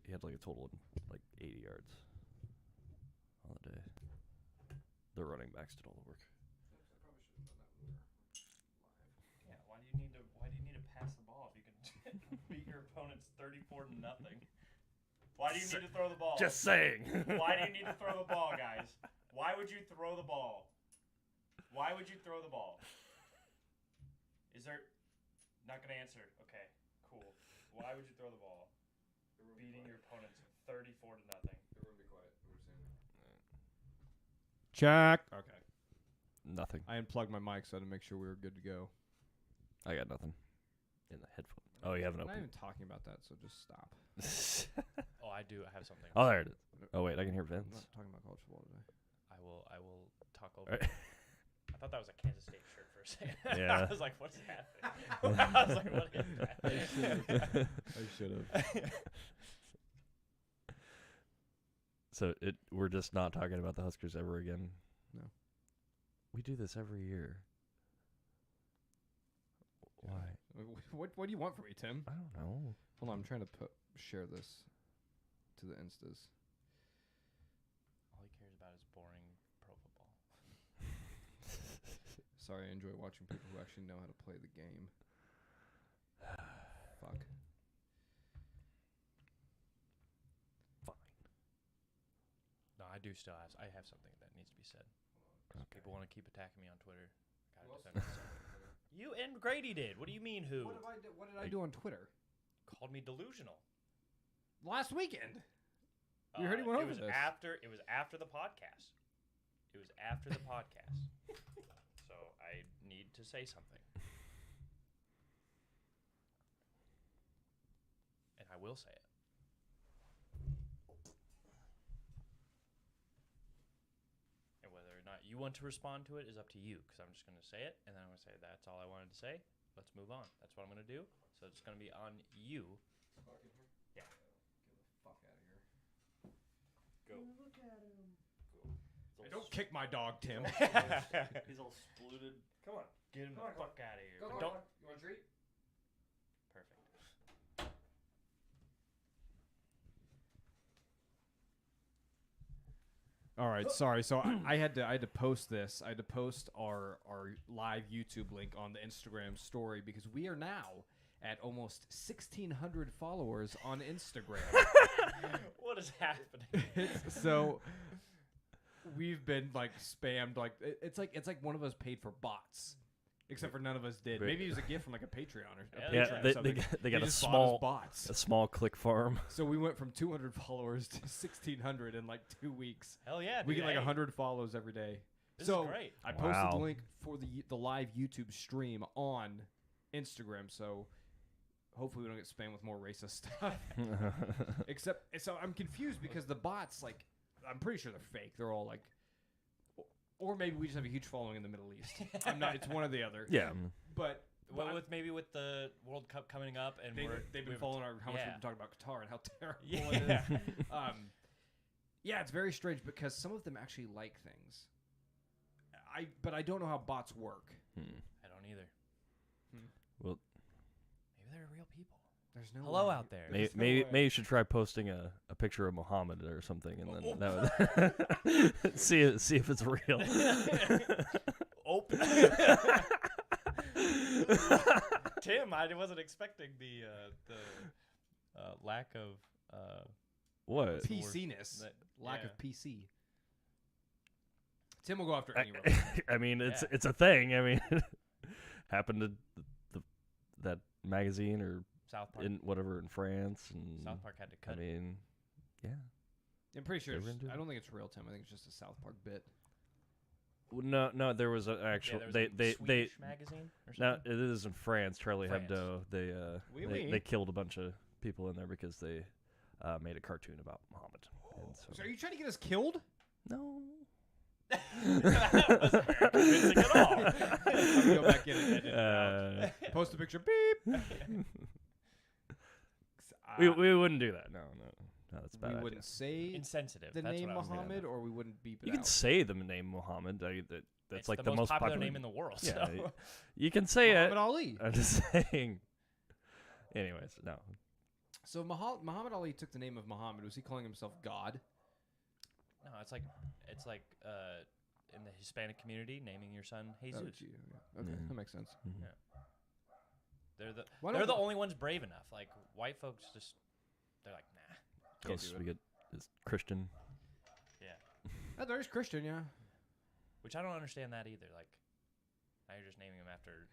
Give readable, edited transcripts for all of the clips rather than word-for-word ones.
he had like a total of like 80 yards on the day. The running backs did all the work. Yeah, why do you need to pass the ball if you can beat your opponents 34-0? Why do you need to throw the ball? Just saying. Why do you need to throw the ball, guys? Why would you throw the ball? Why would you throw the ball? Is there... Not going to answer. Okay, cool. Why would you throw the ball? Beating your opponents 34-0. Everyone be quiet. We're saying Check. Okay. Nothing. I unplugged my mic so to make sure we were good to go. I got nothing. In the headphone. Oh, you haven't I'm not opened. even talking about that, so just stop. Oh, I do. I have something. Oh, there it is. Oh, wait. I can hear I'm Vince. not talking about college football today. I will talk over. Alright. I thought that was a Kansas State shirt for a second. Yeah. I was like, what's happening? I was like, what is that? I should have. So we're just not talking about the Huskers ever again. No. We do this every year. Why? What do you want from me, Tim? I don't know. Hold on, I'm trying to share this to the Instas. All he cares about is boring pro football. Sorry, I enjoy watching people who actually know how to play the game. Fuck. Fine. No, I do still have. I have something that needs to be said. Okay. People want to keep attacking me on Twitter. Who else Gotta defend myself. You and Grady did. What do you mean? Who? What did I do on Twitter? Called me delusional. Last weekend. We already went over it was this. It was after the podcast. It was after the podcast. So I need to say something. And I will say it. And whether or not you want to respond to it is up to you, because I'm just going to say it, and then I'm going to say that's all I wanted to say. Let's move on. That's what I'm going to do. So it's going to be on you. fucking here. Yeah. Get the fuck out of here. Go. Look at him. Hey, don't kick my dog, Tim. He's all spluted. Come on. Get him Come the on, fuck out of here. Go, But go, don't. go. You want a treat? Perfect. All right, sorry. So I had to post this. I had to post our live YouTube link on the Instagram story because we are now at almost 1,600 followers on Instagram. What is happening? So we've been like spammed. Like it's like one of us paid for bots, except for none of us did. Right. Maybe it was a gift from like a Patreon or a Yeah, Patreon or they something. they got a just bought us small bots. a small click farm. So we went from 200 followers to 1,600 in like 2 weeks. Hell yeah. We dude, get like hey, 100 follows every day. This so is great. I posted Wow. the link for the live YouTube stream on Instagram. So hopefully we don't get spammed with more racist stuff. Except, so I'm confused because the bots, like, I'm pretty sure they're fake. They're all like, or maybe we just have a huge following in the Middle East. I'm not. It's one or the other. Yeah. But Well, with the World Cup coming up, and they've been following how much we've been talking about Qatar and how terrible Yeah. it is. Yeah, it's very strange because some of them actually like things. But I don't know how bots work. I don't either. Well, Maybe they're real people. There's no Hello way. out there. There's no maybe way. you should try posting a picture of Muhammad or something, and then that would see if it's real. Tim, I wasn't expecting the lack of What? PC-ness. That- Lack yeah. of PC. Tim will go after any religion. I mean, Yeah. it's a thing. I mean, happened to that magazine or South Park. in whatever in France and South Park had to I cut it. mean, yeah. I'm pretty sure. They were into I it. don't think it's real, Tim. I think it's just a South Park bit. No, there was an actual. Yeah, there was they a Swedish magazine or No, something. it is in France. Charlie France. Hebdo. Oui, They oui. they killed a bunch of people in there because they made a cartoon about Muhammad. And So are you trying to get us killed? no. That wasn't very convincing at all. I'm gonna go back in and edit it out. Uh, Post a picture. Beep. we wouldn't do that. No, that's a bad. We idea. wouldn't say Insensitive. the That's name what I was thinking. Muhammad, or we wouldn't beep it You out. can say the name Muhammad. That's It's like the most popular popular name in the world. Yeah, so. you can say Muhammad it. Ali. I'm just saying. Anyways, no. So Muhammad Ali took the name of Muhammad. Was he calling himself God? No, it's like in the Hispanic community, naming your son Jesus. Oh, gee, yeah. Okay, Yeah. that makes sense. Mhm. Yeah. Why They're don't the we- only ones brave enough. Like white folks, they're like, nah. Can't Close do we get is Christian. Yeah. Oh, there's Christian, yeah. Which I don't understand that either. Like, now you're just naming him after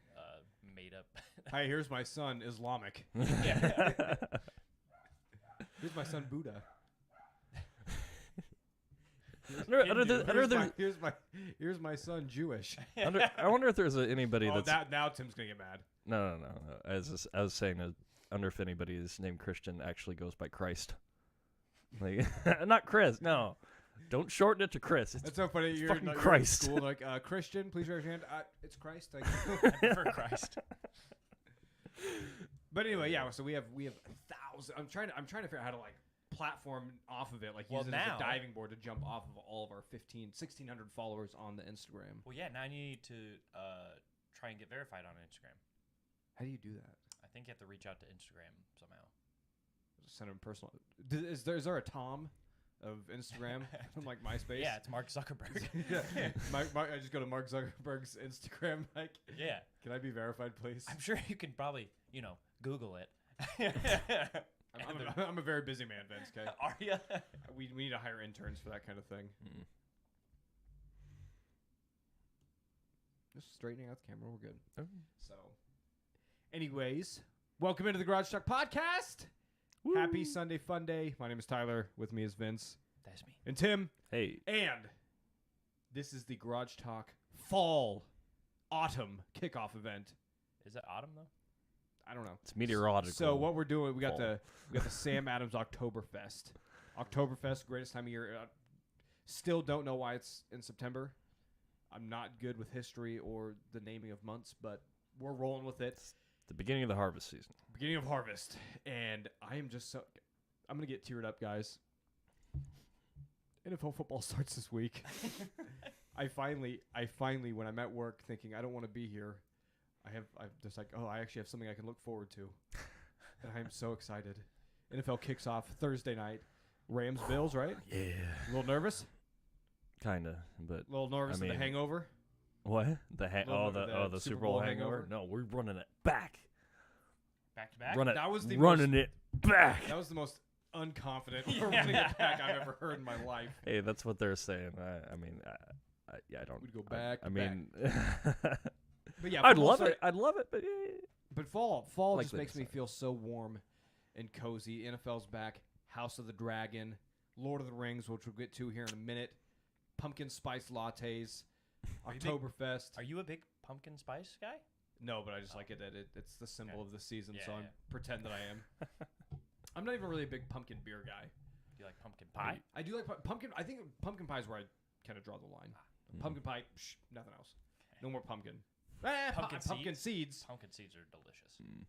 made up. Hi, here's my son, Islamic. Yeah. Here's my son, Buddha. Here's my son, Jewish. I wonder if there's anybody Oh, that's now Tim's gonna get mad. no. I was saying, I wonder if anybody is named Christian actually goes by Christ. Like, not Chris. No, don't shorten it to Chris. It's That's so funny. You're, fucking you're in Christ. school, like Christian, please raise your hand. It's Christ. Thank you. I prefer Christ. But anyway, yeah. So we have thousands. I'm trying to figure out how to like platform off of it, like Well, use it as now- a diving board to jump off of all of our 1,600 followers on the Instagram. Well, yeah. Now you need to try and get verified on Instagram. How do you do that? I think you have to reach out to Instagram somehow. Just send him personal. Is there a Tom of Instagram from like MySpace? Yeah, it's Mark Zuckerberg. Yeah. I just go to Mark Zuckerberg's Instagram. Like, Yeah. can I be verified, please? I'm sure you can probably, Google it. I'm a very busy man, Vince. Okay, Are you? we need to hire interns for that kind of thing. Mm. Just straightening out the camera. We're good. Oh. So, anyways, welcome into the Garage Talk Podcast. Happy Sunday Fun Day. My name is Tyler. With me is Vince That's me. and Tim. Hey, And this is the Garage Talk Autumn kickoff event. Is it autumn though? I don't know. it's meteorological. So what we're doing, we got fall. the Sam Adams Oktoberfest. Oktoberfest, greatest time of year. Still don't know why it's in September. I'm not good with history or the naming of months, but we're rolling with it. the beginning of the harvest season. Beginning of harvest, and I am just so. I'm gonna get teared up, guys. NFL football starts this week. I finally, when I'm at work thinking I don't want to be here, I'm just like, oh, I actually have something I can look forward to, and I am so excited. NFL kicks off Thursday night. Rams Bills, right? Yeah, A little nervous. kinda. But A little nervous I in the mean, hangover. what? The Little the Super Bowl hangover? No, we're running it back. Back to back. Run it. That was the running it back. That was the most unconfident Yeah. running it back I've ever heard in my life. Hey, that's what they're saying. I mean, I don't. We'd go back. I to mean, but yeah, I'd football love start- it. I'd love it, but But fall Like just they makes me decided. feel so warm and cozy. NFL's back. House of the Dragon, Lord of the Rings, which we'll get to here in a minute. Pumpkin spice lattes, Are you big- Oktoberfest. Are you a big pumpkin spice guy? No, but I just like it that it's the symbol Okay. of the season, Yeah, so I yeah. pretend that I am. I'm not even really a big pumpkin beer guy. Do you like pumpkin pie? I do like pumpkin. I think pumpkin pie is where I kind of draw the line. Mm. Pumpkin pie, nothing else. No more pumpkin. Pumpkin pumpkin seeds. Pumpkin seeds are delicious. Mm.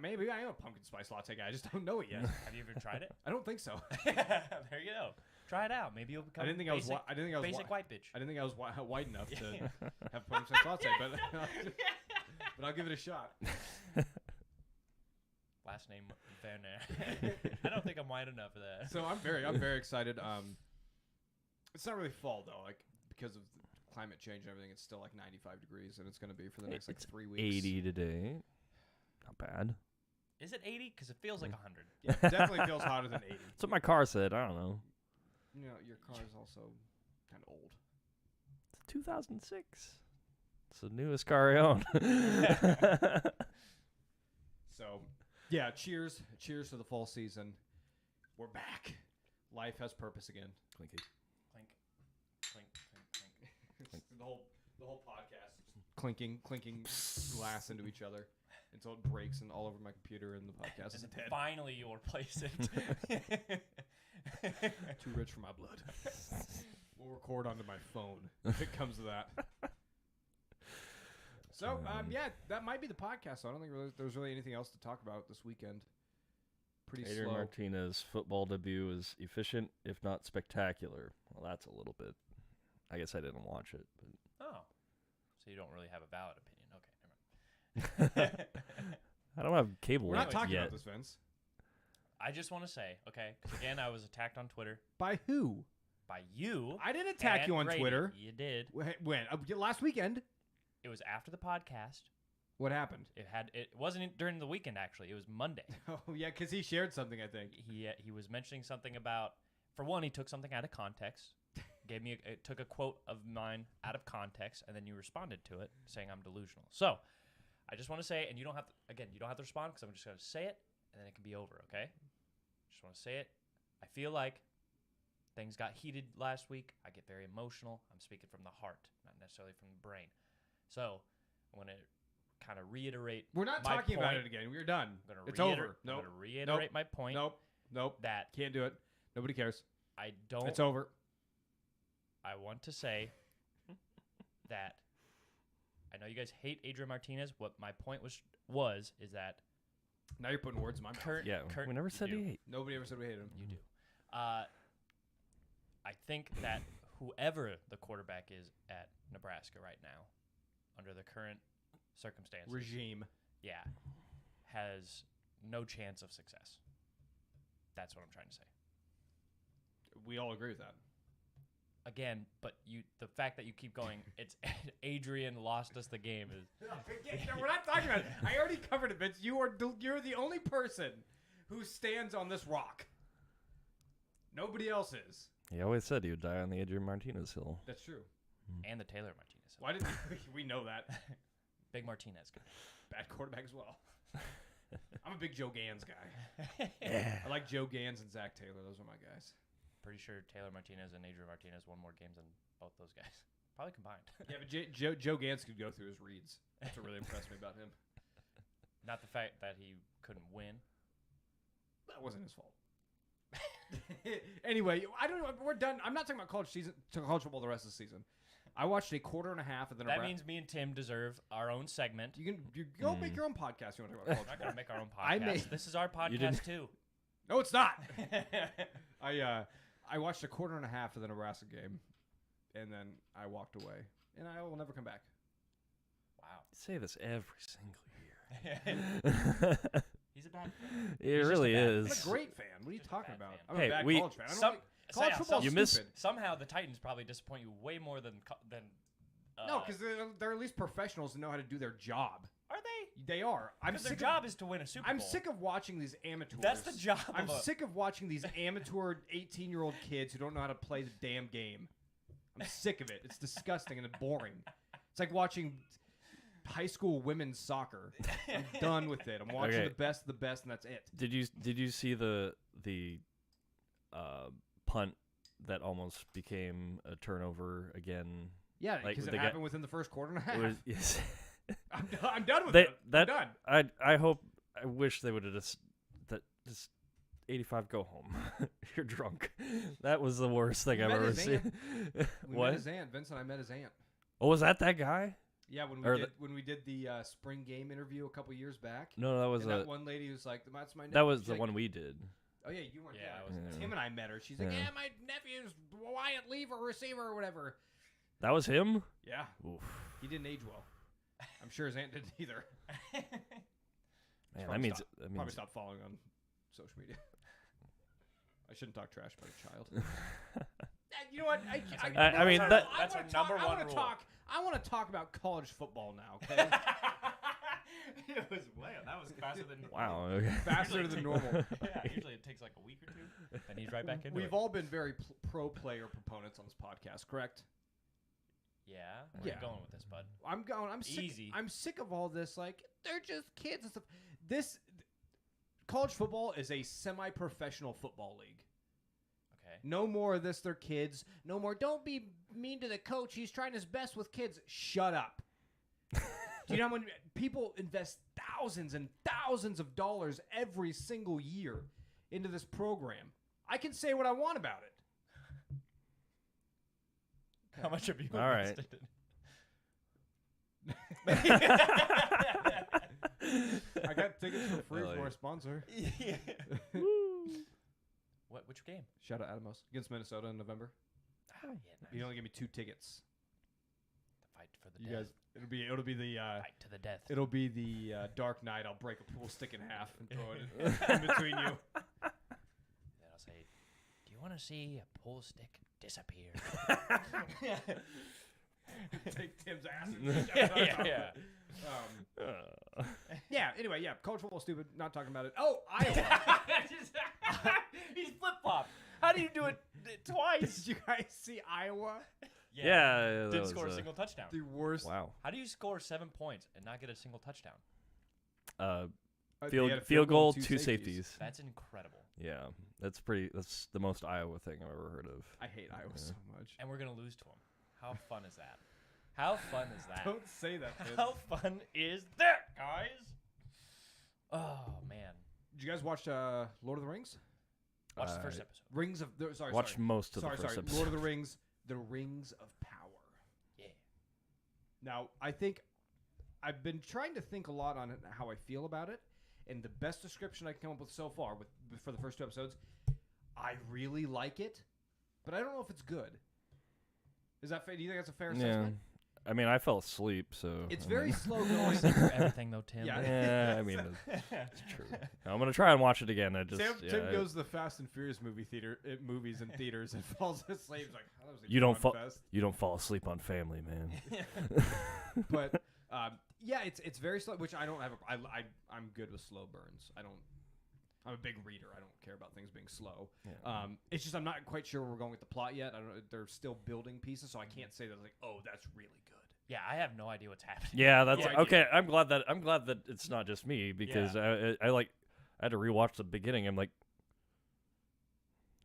Maybe I am a pumpkin spice latte guy. I just don't know it yet. Have you ever tried it? I don't think so. There you go. Try it out. Maybe you'll become I didn't think basic, I didn't think I was basic white bitch. I didn't think I was white enough to Yeah. have pumpkin spice latte, but I'll give it a shot. Last name Werner. I don't think I'm white enough for that. So I'm very excited. It's not really fall though, like because of the climate change and everything. It's still like 95 degrees, and it's going to be for the next like It's 3 weeks. 80 today. Not bad. Is it 80? Because it feels like 100. Yeah, it definitely feels hotter than 80. That's what my car said. I don't know. You know, your car is also kind of old. It's 2006. It's the newest car I own. So, yeah, cheers to the fall season. We're back. Life has purpose again. Clinky. Clink, clink, clink, clink. the whole podcast just clinking glass into each other until it breaks and all over my computer and the podcast is And dead. finally you'll replace it. Too rich for my blood. We'll record onto my phone if it comes to that. So, yeah, that might be the podcast. I don't think there's really anything else to talk about this weekend. Pretty Adrian slow. Martinez football debut is efficient, if not spectacular. Well, that's a little bit. I guess I didn't watch it. Oh. So you don't really have a valid opinion. Okay, never mind. But I don't have cable We're not yet. talking about this, Vince. I just want to say, okay, 'cause again, I was attacked on Twitter By who? by you. I didn't attack and you on Grady. Twitter. You did. When? Last weekend. It was after the podcast. What happened? It wasn't during the weekend actually. It was Monday. Oh yeah, because he shared something. I think. He was mentioning something about, for one, he took something out of context, took a quote of mine out of context, and then you responded to it saying I'm delusional. So I just want to say, and you don't have to respond because I'm just going to say it and then it can be over. Okay? Just want to say it. I feel like things got heated last week. I get very emotional. I'm speaking from the heart, not necessarily from the brain. So I want to kind of reiterate. We're not my talking about point. it again. We're done. It's I'm over. Nope. going to reiterate my point Nope. that Can't do it. Nobody cares. I don't. It's over. I want to say that I know you guys hate Adrian Martinez. What my point was is that Now you're putting words in my mouth. Yeah, we never you said do. he hate. Nobody ever said we hated him. You do. I think that whoever the quarterback is at Nebraska right now, under the current circumstances, Regime. yeah, has no chance of success. That's what I'm trying to say. We all agree with that. Again, but the fact that you keep going, it's Adrian lost us the game is. We're not talking about it. I already covered it, Vince. You're the only person who stands on this rock. Nobody else is. He always said he would die on the Adrian Martinez hill. That's true. And the Taylor Martinez. Why didn't we know that? Big Martinez guy. Bad quarterback as well. I'm a big Joe Gans guy. Yeah. I like Joe Gans and Zach Taylor. Those are my guys. Pretty sure Taylor Martinez and Adrian Martinez won more games than both those guys. Probably combined. Yeah, but Joe Gans could go through his reads. That's what really impressed me about him. Not the fact that he couldn't win. That wasn't his fault. Anyway, I don't know. We're done. I'm not talking about college football the rest of the season. I watched a quarter and a half of the That means me and Tim deserve our own segment. you go make your own podcast. You want to talk about We're college not going football? to make our own I podcast. made- This is our You didn't- podcast, too. No, it's not. I watched a quarter and a half of the Nebraska game, and then I walked away, and I will never come back. Wow. Say this every single year. He's a bad fan. It He's just really a bad is. I'm a great fan. What are you Just a talking bad about? fan. I'm Hey, a bad we- college fan. I don't Some- like, college yeah, football's You miss- stupid. Somehow the Titans probably disappoint you way more than No, because they're at least professionals and know how to do their job. are they? They are. Because their job is to win a Super Bowl. I'm sick of watching these amateurs. That's the job. I'm of a- sick of watching these amateur 18-year-old kids who don't know how to play the damn game. I'm sick of it. It's disgusting and boring. It's like watching high school women's soccer. I'm done with it. I'm watching Okay. the best of the best, and that's it. Did you see the punt that almost became a turnover again? Yeah, Like, because it they got- happened within the first quarter and a half. It was, yes. I'm done with They- it. that- I'm done. I wish they would have just 85 go home. You're drunk. That was the worst thing We I've met ever his seen. We met What? his aunt. Vince and I met his aunt. Oh, was that guy? Yeah, Or when we did the spring game interview a couple years back. No, that was And that one lady was like, "That's my nephew." that was She's the like, one we did. Oh yeah, you weren't Yeah, there. I wasn't there. Tim and I met her. She's like, Yeah. "Yeah, my nephew's Wyatt Lever, receiver or whatever." That was him. Yeah, Oof. he didn't age well. I'm sure his aunt didn't either. Man, Probably that means stop- that Probably means stop following on social media. I shouldn't talk trash about a child. You know what? I mean, that- that's our number one rule. I want to talk about college football now. Okay, It was that was faster than wow. Okay. faster than normal. Yeah, usually it takes like a week or two. Then he's right back into We've it. all been very pro player proponents on this podcast, correct? Yeah. Where Yeah. you going with this, bud? I'm sick. Easy. I'm sick of all this. Like they're just kids and stuff. This college football is a semi-professional football league. Okay. No more of this. They're kids. No more. Don't be mean to the coach. He's trying his best with kids. Shut up. Do you know how many people invest thousands and thousands of dollars every single year into this program? I can say what I want about it. How much have you All right. invested? I got tickets for free Hell from yeah. our sponsor. Yeah. Which game? Shout out Adamos against Minnesota in November. Oh, yeah, You only give me 2 tickets. The fight for the You death. guys, it'll be the Fight to the death. Dark Knight. I'll break a pool stick in half and throw it in between you. you want to see a pool stick disappear? Take Tim's ass. yeah. Yeah. Anyway, yeah. College football stupid. Not talking about it. Oh, Iowa. He's flip flop. How do you do it twice? Did you guys see Iowa? Yeah, that Didn't was, score a single touchdown. The worst. Wow. How do you score 7 points and not get a single touchdown? They Field had a field goal, and 2 safeties. That's incredible. Yeah, that's the most Iowa thing I've ever heard of. I hate Iowa Yeah. so much. And we're gonna lose to him. How fun is that? How fun is that? Don't say that, Tim. How fun is that, guys? Oh man. Did you guys watch Lord of the Rings? Watch the first episode. Rings of sorry. Watch sorry. most of sorry, the first sorry. episode. Lord of the Rings, The Rings of Power. Yeah. Now, I think I've been trying to think a lot on how I feel about it, and the best description I can come up with so far for the first 2 episodes, I really like it, but I don't know if it's good. Is that fair? Do you think that's a fair Yeah, assessment? I mean, I fell asleep, so It's I very mean, slow You going. sleep for everything though, Tim. Yeah. Yeah, I mean, it's true. I'm gonna try and watch it again. I just Tim goes to the Fast and Furious movies in theaters and falls asleep. He's like, oh, that was a You don't fun fall- fest. You don't fall asleep on family, man. But yeah, it's very slow, which I don't have. I'm good with slow burns. I'm a big reader. I don't care about things being slow. Yeah. It's just I'm not quite sure where we're going with the plot yet. I don't. They're still building pieces, so I can't say that like, oh, that's really good. Yeah, I have no idea what's happening. Yeah, that's Yeah, I okay. I'm glad that it's not just me because I had to rewatch the beginning. I'm like,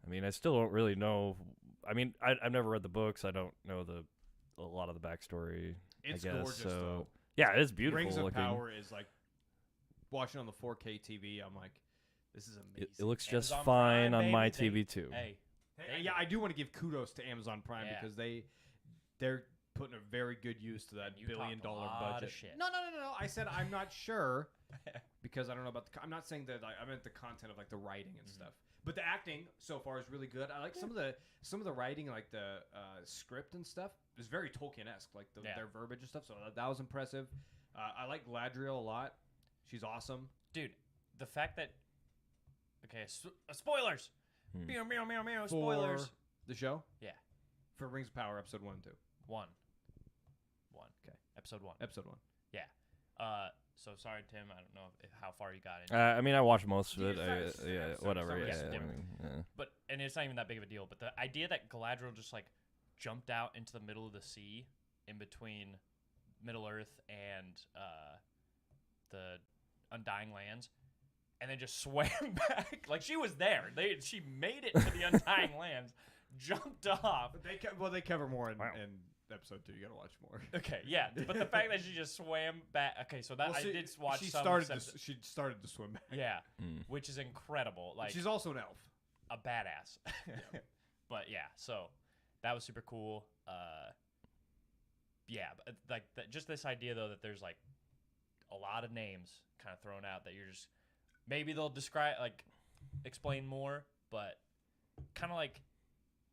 I mean, I still don't really know. I mean, I've never read the books. I don't know a lot of the backstory. It's I guess, gorgeous so though. yeah, it's beautiful Rings of looking. Power is like watching on the 4K TV. I'm like, this is amazing. It looks just Amazon fine Prime, on my baby. TV too. Hey, Yeah, I do want to give kudos to Amazon Prime Yeah. because they're putting a very good use to that you $1 billion talked a lot budget. of shit. No. I said I'm not sure because I don't know about I'm not saying that I meant the content of like the writing and stuff. But the acting so far is really good. I like some of the writing, like the script and stuff, is very Tolkien-esque, like their verbiage and stuff. So that was impressive. I like Galadriel a lot. She's awesome. Dude, the fact that spoilers. Hmm. Meow meow meow meow. For Spoilers. the show. Yeah. For Rings of Power, episode 1 and 2. One. Okay. Episode 1. Episode 1. So sorry, Tim. I don't know how far you got into I mean, I watched most of Yeah, it. sorry, Whatever. sorry, Yeah, sorry. I mean, yeah. But it's not even that big of a deal. But the idea that Galadriel just like jumped out into the middle of the sea in between Middle Earth and the Undying Lands, and then just swam back like she was there. She made it to the Undying Lands, jumped off. But they cover more in Wow. episode 2. You gotta watch more. Okay, yeah, but the fact that she just swam back. Okay, so that Well, I did watch. She some started. episodes- She started to swim back. yeah, Mm. which is incredible. Like She's also an elf. a badass. But yeah, so that was super cool. Yeah, but like just this idea though that there's like a lot of names kind of thrown out that you're just maybe they'll explain more, but kind of like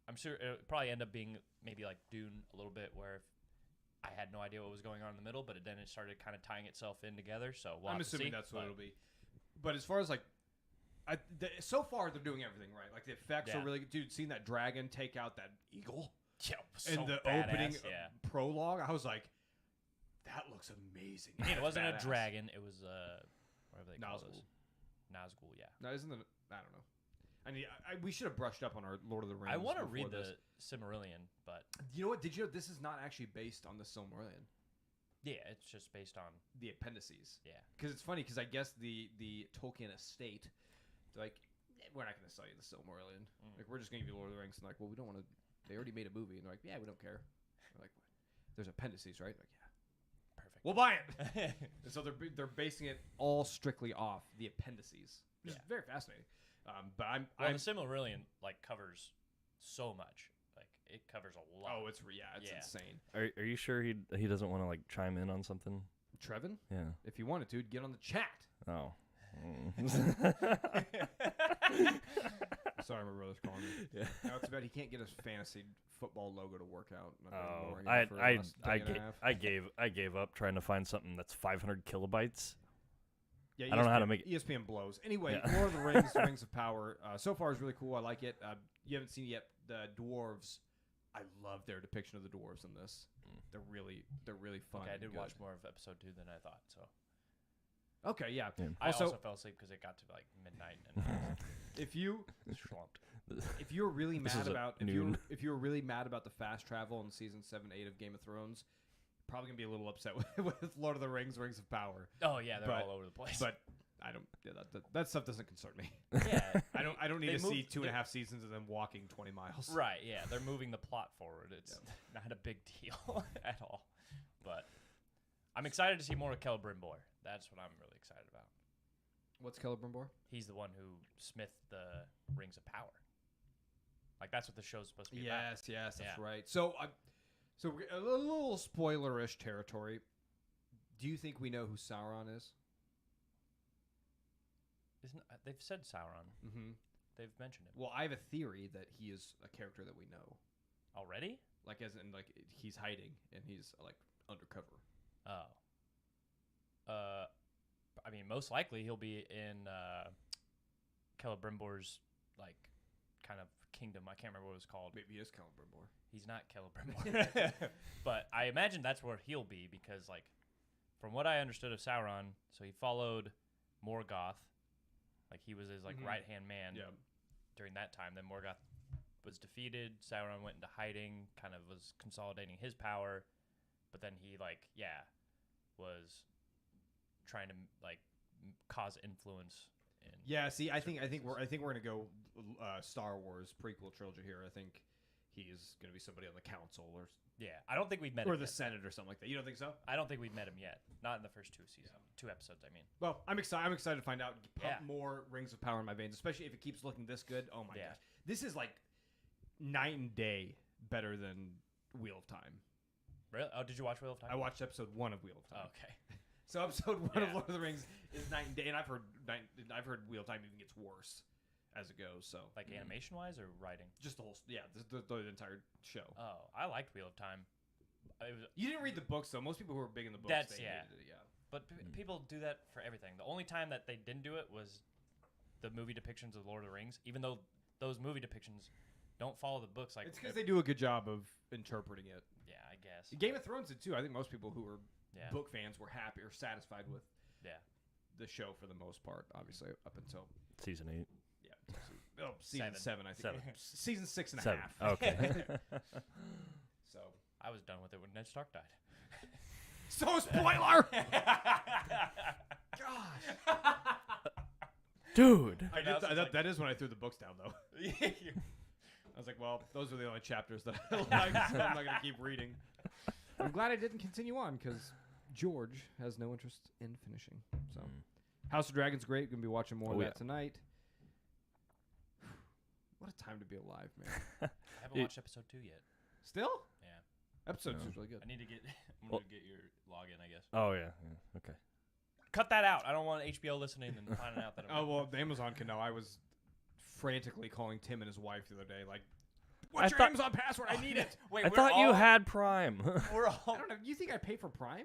I'm sure it'll probably end up being maybe like Dune a little bit where if I had no idea what was going on in the middle, but then it started kind of tying itself in together. So we'll I'm have to assuming see, that's what but- it'll be. But as far as like, so far they're doing everything right. Like the effects are Yeah. really good. Dude, seeing that dragon take out that eagle Yeah, so in the badass, opening yeah. prologue, I was like, that looks amazing. It wasn't Badass. a dragon. It was whatever they call Nazgul. those. Nazgul, yeah. No, isn't it? I don't know. I mean, we should have brushed up on our Lord of the Rings. I want to before read this. the Silmarillion, but You know what? Did you know this is not actually based on the Silmarillion? yeah, it's just based on The appendices. yeah. Because it's funny because I guess the Tolkien estate, they're like, we're not going to sell you the Silmarillion. Mm. Like, we're just going to give you Lord of the Rings. And like, well, we don't want to. They already made a movie, and they're like, yeah, we don't care. We're like, there's appendices, right? Like, yeah, Perfect. we'll buy it. And so they're basing it all strictly off the appendices, which is Yeah. very fascinating. But I'm the Silmarillion like covers so much. Like it covers a lot. oh, it's Yeah. insane. Are you sure he doesn't want to like chime in on something? Trevin, Yeah. if you wanted to, get on the chat. Oh. Sorry, my brother's calling me. Yeah. Now it's about he can't get his fantasy football logo to work out. and I've been Oh, ignoring him for the last day and a half. I gave up trying to find something that's 500 kilobytes. Yeah, I don't know how to make it. ESPN blows. Anyway, Yeah. Lord of the Rings, Rings of Power. So far is really cool. I like it. you haven't seen yet the dwarves. I love their depiction of the dwarves in this. They're really fun. Okay, I and did good. watch more of episode 2 than I thought. So Okay, yeah. Yeah. I Also- also fell asleep because it got to like midnight and If you slumped. if you're really This mad is at about noon. if you're really mad about the fast travel in season 7, 8 of Game of Thrones, probably gonna be a little upset with Lord of the Rings, Rings of Power. Oh yeah, they're But- all over the place. But I don't. Yeah, that stuff doesn't concern me. yeah, I don't need They to see moved- 2.5 seasons of them walking 20 miles. right. Yeah, they're moving the plot forward. It's not a big deal at all. But I'm excited to see more of Celebrimbor. That's what I'm really excited about. What's Celebrimbor? He's the one who smithed the Rings of Power. Like that's what the show's supposed to be about. Yes, that's Yeah. right. So, we're a little spoilerish territory. Do you think we know who Sauron is? They've said Sauron. Mm-hmm. They've mentioned him Well, I have a theory that he is a character that we know. already. Like, as in, like, he's hiding and he's, like, undercover. Oh. I mean, most likely he'll be in Celebrimbor's like kind of kingdom. I can't remember what it was called. Maybe he is Celebrimbor. He's not Celebrimbor, but I imagine that's where he'll be because, like, from what I understood of Sauron, so he followed Morgoth, like he was his like Mhm. right hand man Yeah. during that time. Then Morgoth was defeated. Sauron went into hiding, kind of was consolidating his power, but then he was trying to like cause influence. In Yeah, see, I think we're gonna go Star Wars prequel trilogy here. I think he is gonna be somebody on the council or I don't think we've met or him the yet. Senate or something like that. You don't think so? I don't think we've met him yet. Not in the first 2 episodes. I mean, Well, I'm excited. I'm excited to find out. Pump Yeah. more Rings of Power in my veins, especially if it keeps looking this good. Oh my Yeah. gosh, this is like night and day better than Wheel of Time. really? Oh, did you watch Wheel of Time? I watched episode 1 of Wheel of Time. Oh, okay. So episode 1 of Yeah. Lord of the Rings is night and day, and I've heard Wheel of Time even gets worse as it goes. So Like animation wise or writing? just the whole the entire show. Oh, I liked Wheel of Time. It was, You didn't read the books though. Most people who are big in the books, That's- they yeah. hated it. Yeah. but people do that for everything. The only time that they didn't do it was the movie depictions of Lord of the Rings, even though those movie depictions don't follow the books. Like It's because they do a good job of interpreting it. yeah, I guess. Game of Thrones did too. I think most people who were Yeah. book fans were happy or satisfied with Yeah. the show for the most part. Obviously, up until Season 8. season 7, I think. 7. Season 6 and a 7. half. Okay. So I was done with it when Ned Stark died. spoiler. Dude. I Now did, it's like- that is when I threw the books down though. Yeah. I was like, well, those are the only chapters that I like, so I'm not gonna keep reading. I'm glad I didn't continue on because George has no interest in finishing. So House of Dragon's great. Gonna be watching more of Oh, that yeah. tonight. What a time to be alive, man. I haven't watched episode 2 yet. Still? Yeah. Episode No. 2 is really good. I need to get. I'm Well- gonna get your login, I guess. Oh, yeah. Okay. Cut that out. I don't want HBO listening and finding out that. I'm Oh well, Amazon can know. I was frantically calling Tim and his wife the other day, like, I "What's your thought- Amazon password? I need it." Wait, I we're thought you all- had Prime. We're all. I don't know. You think I pay for Prime?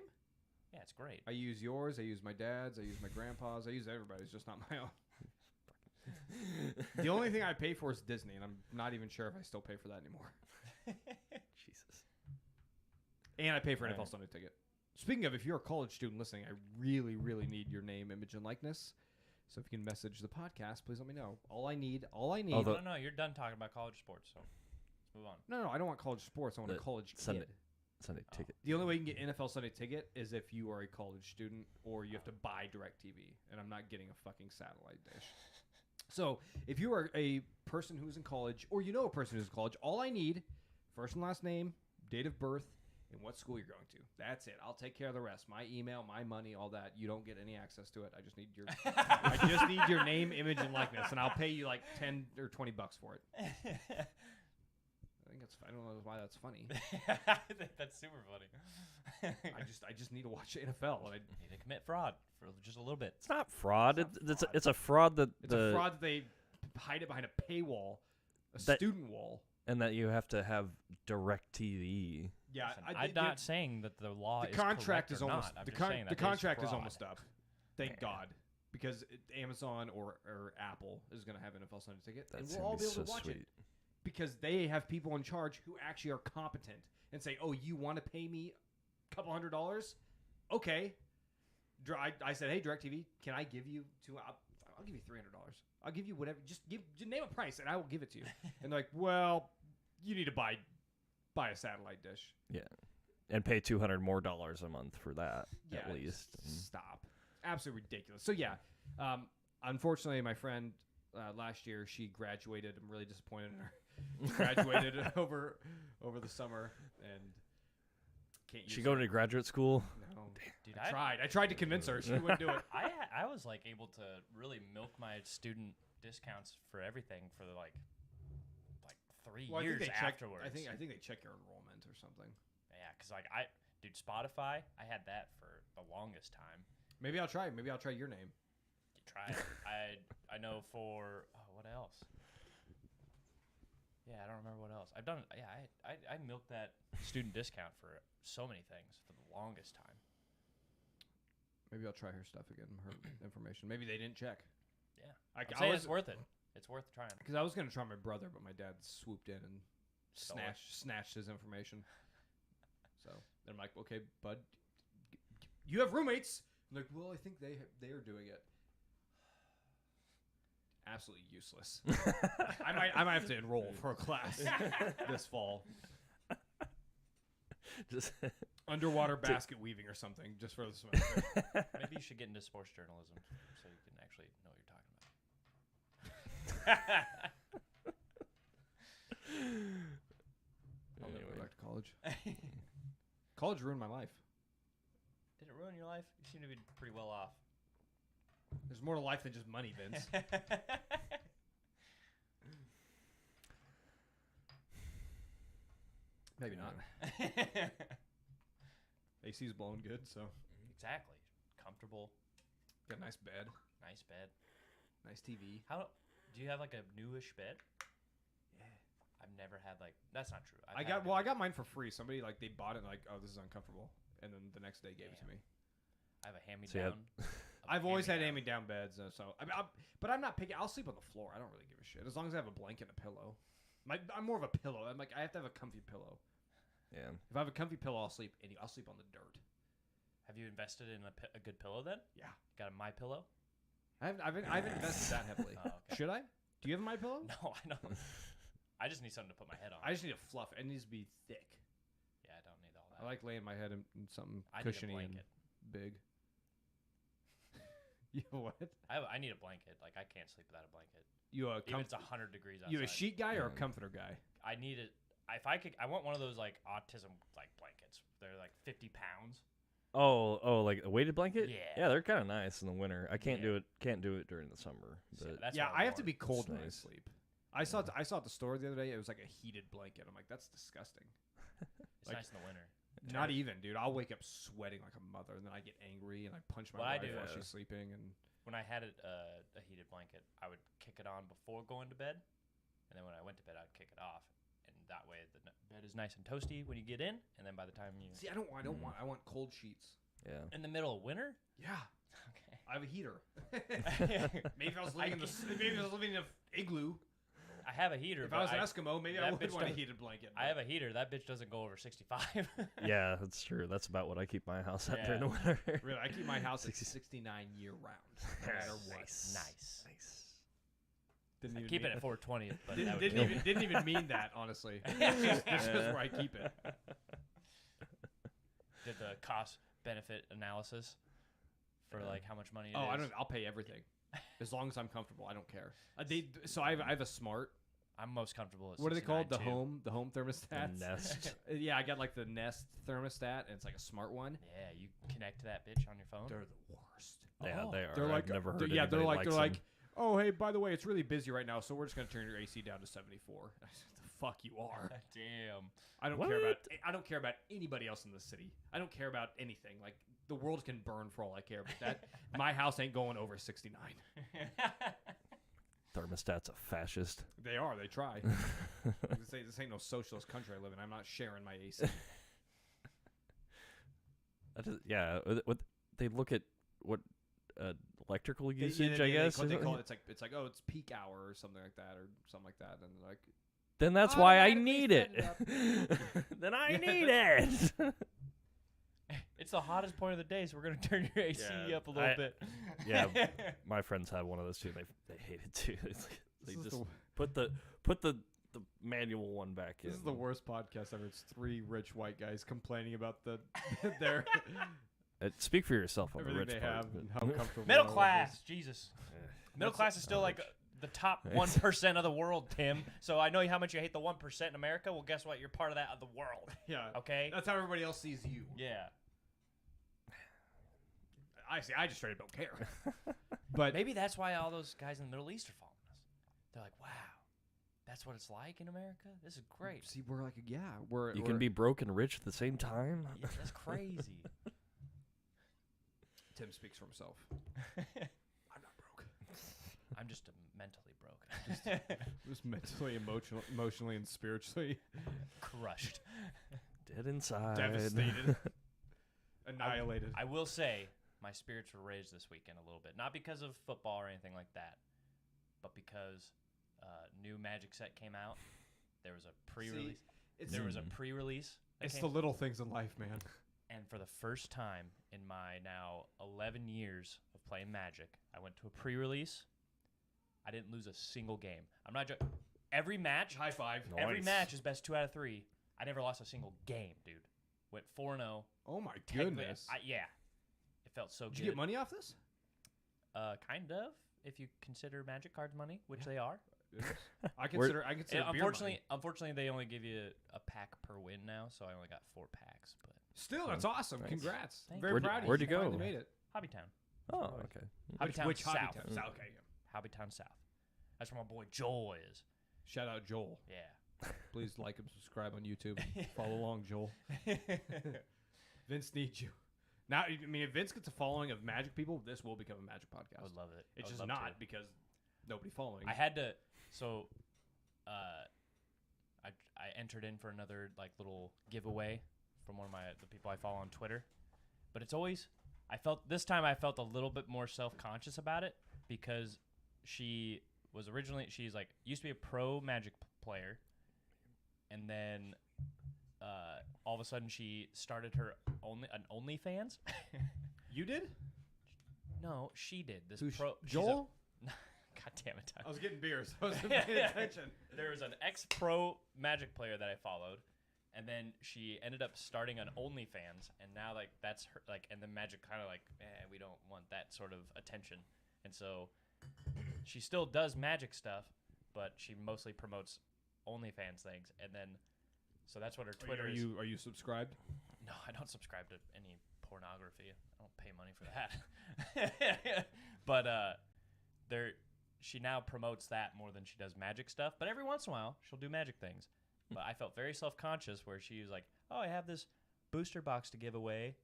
Yeah, it's great. I use yours. I use my dad's. I use my grandpa's. I use everybody's, just not my own. The only thing I pay for is Disney, and I'm not even sure if I still pay for that anymore. Jesus. And I pay for an NFL Alright. Sunday ticket. Speaking of, if you're a college student listening, I really, really need your name, image, and likeness. So if you can message the podcast, please let me know. All I need. Although- No, you're done talking about college sports, so let's move on. No, I don't want college sports. I want a The college Sunday- kid. Sunday Oh. ticket. The only way you can get NFL Sunday ticket is if you are a college student or you have to buy DirecTV, and I'm not getting a fucking satellite dish. So if you are a person who's in college or you know a person who's in college, all I need, first and last name, date of birth, and what school you're going to. That's it. I'll take care of the rest. My email, my money, all that. You don't get any access to it. I just need your I just need your name, image, and likeness, and I'll pay you like $10 or $20 for it. I think that's. I don't know why that's funny. That's super funny. I just need to watch NFL. And need to commit fraud for just a little bit. It's not fraud. It's not It's fraud. it's a fraud that It's a fraud that they hide it behind a paywall, a That- student wall. and that you have to have DirecTV. Yeah, Listen, I'm not saying that the law the is contract correct is or almost not. I'm the, just con- saying the that contract is fraud. almost up. Thank Yeah. God, because Amazon or Apple is going to have NFL Sunday ticket, and That's we'll gonna all be be able so to watch sweet. it. because they have people in charge who actually are competent and say, "Oh, you want to pay me a couple $100? Okay." I said, "Hey, DirecTV, can I give you I'll give you $300. I'll give you whatever. Just name a price, and I will give it to you." And they're like, "Well, you need to buy a satellite dish." Yeah. And pay $200 more a month for that at Yeah, least. Stop. Absolutely ridiculous. So yeah, unfortunately, my friend last year she graduated. I'm really disappointed in her. She graduated over the summer and can't use She going to graduate school? No. Dude, I tried to convince her. She wouldn't do it. I was like able to really milk my student discounts for everything for like 3 Well, years I think they afterwards. I think they check your enrollment or something. Yeah, because like dude, Spotify, I had that for the longest time. Maybe I'll try. Maybe I'll try your name. You try it. I know for what else? Yeah, I don't remember what else. I've done. Yeah, I milked that student discount for so many things for the longest time. Maybe I'll try her stuff again. Her information. Maybe they didn't check. Yeah, I I'm saying it's worth it. It's worth trying. Because I was gonna try my brother, but my dad swooped in and Stole it. snatched his information. So then I'm like, "Okay, bud, you have roommates." I'm like, "Well, I think they are doing it." Absolutely useless. I might have to enroll for a class this fall. Just Underwater basket weaving or something, just for the semester. Maybe you should get into sports journalism so you can actually know what you're talking about. I'll never Anyway. go back to college. College ruined my life. Did it ruin your life? You seem to be pretty well off. There's more to life than just money, Vince. Maybe not. AC's blowing good, so Exactly. Comfortable, got a nice bed, nice bed. nice TV. How do you have like a newish bed? Yeah. I've never had like that's not true. I got mine for free. Somebody they bought it and like, "Oh, this is uncomfortable," and then the next day gave it to me. I have a hand me So you down. I've always had hand-me-down beds, so but I'm not picky. I'll sleep on the floor. I don't really give a shit as long as I have a blanket and a pillow. I'm more of a pillow. I'm like I have to have a comfy pillow. yeah. If I have a comfy pillow, I'll sleep on the dirt. Have you invested in a good pillow then? Yeah. Got a My Pillow? I haven't invested that heavily. Oh, okay. Should I? Do you have a My Pillow? No, I don't. I just need something to put my head on. I just need a fluff. It needs to be thick. Yeah, I don't need all I that. like laying my head in something I need a cushiony and blanket. big. You know what? I need a blanket. Like I can't sleep without a blanket. You a Even if it's 100 degrees outside. you a sheet guy or a Yeah. comforter guy? I need it. If I could, I want one of those like autism like blankets. They're like 50 pounds. Oh, like a weighted blanket? Yeah. Yeah, they're kind of nice in the winter. I can't Yeah. do it during the summer. So But that's Yeah, what I have to want. be cold It's when I nice. sleep. I saw it at the store the other day. It was like a heated blanket. I'm like, that's disgusting. It's like- nice in the winter. Not even, dude. I'll wake up sweating like a mother, and then I get angry and I punch my What I wife do- while she's sleeping. And When I had a heated blanket, I would kick it on before going to bed, and then when I went to bed, I'd kick it off, and that way the bed is nice and toasty when you get in, and then by the time you see, I want cold sheets. yeah. in the middle of winter, Yeah, okay. I have a heater. Maybe if I was living in an igloo. I have a heater. If but I was an Eskimo, maybe I that would bitch want a doesn't- heated blanket. I have a heater. That bitch doesn't go over 65. Yeah, that's true. That's about what I keep my house at Yeah. during the winter. Really, I keep my house at 60 69 year round, no matter what. Nice. Didn't I even keep mean, it at 420, but that Didn't, would didn't kill me. even didn't even mean that, honestly. This is where I keep it. Did the cost benefit analysis for like how much money it is. Oh, I'll pay everything, as long as I'm comfortable. I don't care. So I have a smart. I'm most comfortable at What are they called? The 69 too. home thermostats. Nest. Yeah, I got like the Nest thermostat, and it's like a smart one. Yeah, you connect to that bitch on your phone. They're the worst. Yeah, Oh. they are. They're like, I've never heard they're anybody like, likes they're like, them. oh hey, by the way, it's really busy right now, so we're just gonna turn your AC down to 74. I said, the fuck you are. Damn. I don't care about. What? I don't care about anybody else in the city. I don't care about anything. Like the world can burn for all I care. But that my house ain't going over 69. Thermostat's a fascist. They are. They try. This ain't no socialist country I live in. I'm not sharing my AC. That is, yeah, what they look at what electrical usage, They I guess. call isn't it. It's like oh, it's peak hour or something like that, and they're like, then that's why I Automatically need it. set it Then I Yeah, need it. It's the hottest point of the day, so we're gonna turn your AC Yeah, up a little bit. yeah, my friends have one of those too. They hate it too. It's like, they This is just the- put the manual one back in. This is the worst podcast ever. It's 3 rich white guys complaining about their Speak for yourself on the everything rich they part. have and how comfortable. Middle they are with class, this. Jesus. Yeah. Middle class is still like rich. the top 1% of the world, Tim. So I know how much you hate the 1% in America. Well, guess what? You're part of that of the world. Yeah. Okay? That's how everybody else sees you. Yeah. I see. I just straight up don't care. But Maybe that's why all those guys in the Middle East are following us. They're like, wow, that's what it's like in America? This is great. see, we're like, yeah, we're You can be broke and rich at the same time. Yeah, that's crazy. Tim speaks for himself. I'm not broke. I'm just mentally broke. Just mentally, emotionally, and spiritually Crushed. Dead inside. devastated, annihilated. I will say my spirits were raised this weekend a little bit. Not because of football or anything like that, but because new Magic set came out. There was a pre-release. There was a pre-release. that It's came- the little things in life, man. And for the first time in my now 11 years of playing Magic, I went to a pre-release. I didn't lose a single game. I'm not joking. Every match, High five. every Nice. match is best 2 out of 3. I never lost a single game, dude. Went 4-0. Oh my Technically- goodness. yeah. It felt so Did good. you get money off this? Kind of, if you consider Magic cards money, which they are. I consider. I And consider. beer money. unfortunately, they only give you a pack per win now, so I only got 4 packs. But Still, that's awesome. Nice. Congrats. Thank Very you. proud of Where'd you. you go? Finally made it. Hobbytown, Oh, okay. Hobbytown Which South, Hobbytown? South. Okay. Yeah. Hobbytown South. That's where my boy Joel is. Shout out Joel. Yeah. Please like and subscribe on YouTube. Follow along, Joel. Vince needs you. Now, I mean, if Vince gets a following of Magic people, this will become a Magic podcast. I would love it. It's I would just love not to. because nobody following. I had to. So, I entered in for another like little giveaway from one of the people I follow on Twitter, but it's always. I felt a little bit more self-conscious about it because she was originally she's like used to be a pro Magic player, and then all of a sudden she started her OnlyFans. You did? No, she did. This Who's pro she's a- Joel? God damn it! I was getting beers. I wasn't paying attention. There was an ex-pro Magic player that I followed, and then she ended up starting an OnlyFans, and now like that's her like, and then Magic kind of like, we don't want that sort of attention, and so she still does Magic stuff, but she mostly promotes OnlyFans things, and then so that's what her Twitter is. Are you subscribed? No, I don't subscribe to any pornography. I don't pay money for that. But she now promotes that more than she does Magic stuff. But every once in a while, she'll do Magic things. But I felt very self-conscious where she was like, "Oh, I have this booster box to give away.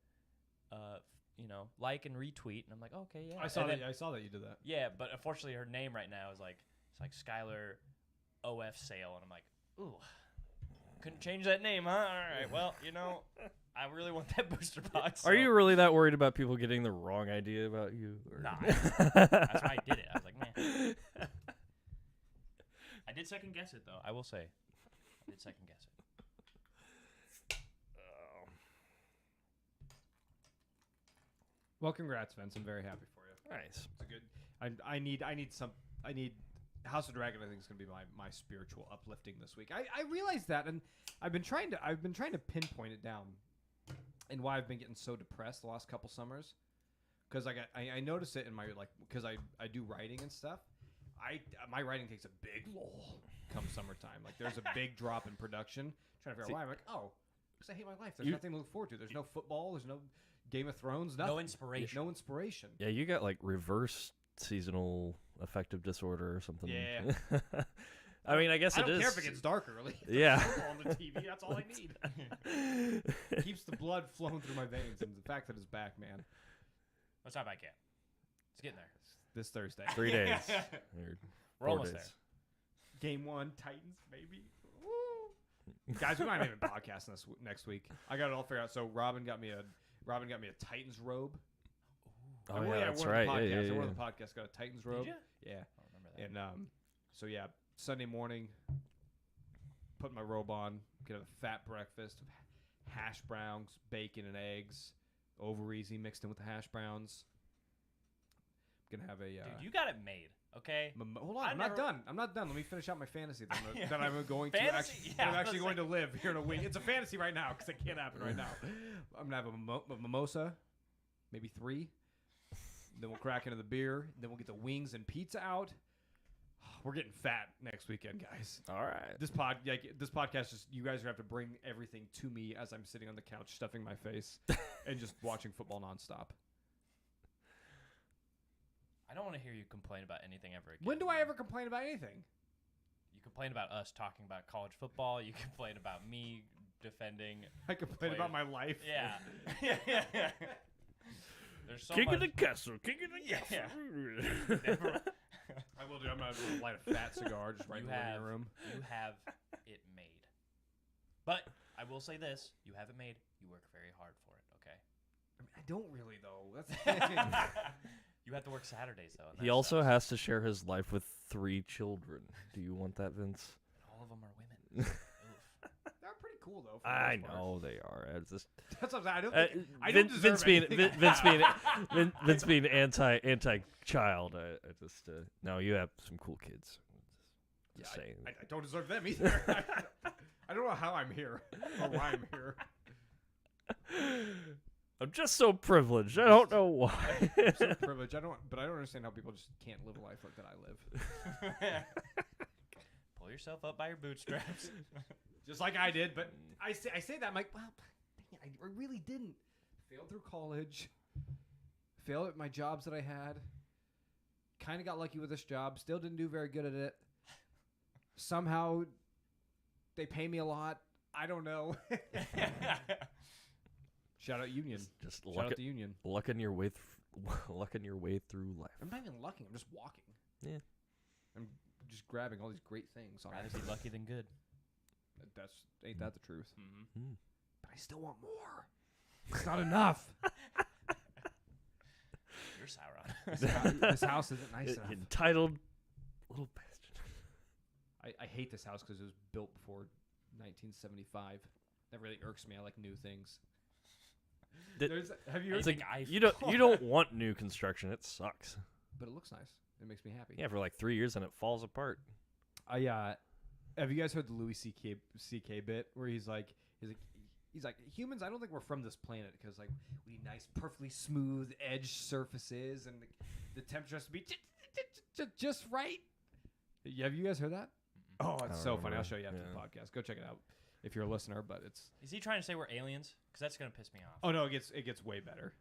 Like and retweet." And I'm like, "Okay, yeah." I saw And that. then- I saw that you did that. yeah, but unfortunately, her name right now is like it's like Skylar OF Sale, and I'm like, "Ooh, couldn't change that name, huh? All right, well, I really want that booster box." Are so- you really that worried about people getting the wrong idea about you? Or? Nah, that's why I did it. I was like, man. I did second guess it though. I will say, I did second guess it. Well, congrats, Vince. I'm very happy for you. Nice. It's a good. I need House of Dragon. I think is going to be my spiritual uplifting this week. I realized that, and I've been trying to pinpoint it down, and why I've been getting so depressed the last couple summers, because I notice it in my because I do writing and stuff. My writing takes a big lull come summertime. Like there's a big drop in production. Trying to figure out why. I'm like, oh, because I hate my life. There's nothing to look forward to. There's no football. There's no Game of Thrones. Nothing. No inspiration. No inspiration. Yeah, you got like reverse seasonal affective disorder or something. Yeah. I mean, I guess I it don't is. care if it gets dark early. Yeah. Football on the TV. That's all I need. Keeps the blood flowing through my veins, and the fact that it's back, man. What's up, Cat? It's getting there. This Thursday. 3 days. Or We're 4 almost days. there. Game 1, Titans, baby. Woo. Guys, we might even podcast this next week. I got it all figured out. So Robin got me a Titans robe. Oh, I wore- yeah, I that's wore the right. podcast. Yeah, I yeah, wore yeah. the podcast. Got a Titans robe. you? Yeah. I don't remember that. And so yeah, Sunday morning, put my robe on, get a fat breakfast, hash browns, bacon and eggs, over easy mixed in with the hash browns. I'm gonna have a. Dude, you got it made. Okay. Hold on, I I'm not never- done. I'm not done. Let me finish out my fantasy that I'm going Fantasy? to actually. Yeah, I'm I actually was going to live here in a week. It's a fantasy right now because it can't happen right now. I'm gonna have a mimosa, maybe 3. Then we'll crack into the beer. Then we'll get the wings and pizza out. We're getting fat next weekend, guys. All right. This podcast, just you guys are gonna have to bring everything to me as I'm sitting on the couch stuffing my face and just watching football nonstop. I don't want to hear you complain about anything ever again. When do I ever complain about anything? You complain about us talking about college football. You complain about me defending. I complain about my life. Yeah. There's so King much. of the castle. King of the Yeah. castle. Never- I will do. I'm gonna light a fat cigar just right in the living room. You have it made. But I will say this: you have it made. You work very hard for it. Okay. I mean, I don't really though. That's the thing. You have to work Saturdays though. and He that also sucks. has to share his life with 3 children. Do you want that, Vince? All of them are women. Oof. They're pretty cool though. For the I most part. know they are. I just That's what I'm saying. I don't. Uh, Think, I don't deserve Vince being anything. Vince being anti-child. I just no. You have some cool kids. Yeah, Just saying. I don't deserve them either. I don't know how I'm here or why I'm here. I'm just so privileged. I don't know why. I'm so privileged. I don't understand how people just can't live a life like that I live. Pull yourself up by your bootstraps. Just like I did, but I say that I'm like, well, dang it, I really didn't. Failed through college. Failed at my jobs that I had. Kind of got lucky with this job. Still didn't do very good at it. Somehow, they pay me a lot. I don't know. Shout out Union. Just Shout out the Union. lucking your way lucking your way through life. I'm not even lucking. I'm just walking. Yeah. I'm just grabbing all these great things. Rather be lucky than good. Ain't that the truth? Mm-hmm. But I still want more. It's not enough. You're Sauron. This house isn't nice enough. Entitled little bastard. I hate this house because it was built before 1975. That really irks me. I like new things. Have you It's heard? like, you don't want new construction. It sucks. But it looks nice. It makes me happy. Yeah, for like 3 years and it falls apart. Have you guys heard the Louis C.K. bit where he's like humans? I don't think we're from this planet because like we need nice, perfectly smooth edge surfaces and the temperature has to be just right. Have you guys heard that? Oh, I it's don't so funny. remember. I'll show you after the Yeah. podcast. Go check it out if you're a listener. But it's Is he trying to say we're aliens? Because that's gonna piss me off. oh no, it gets way better.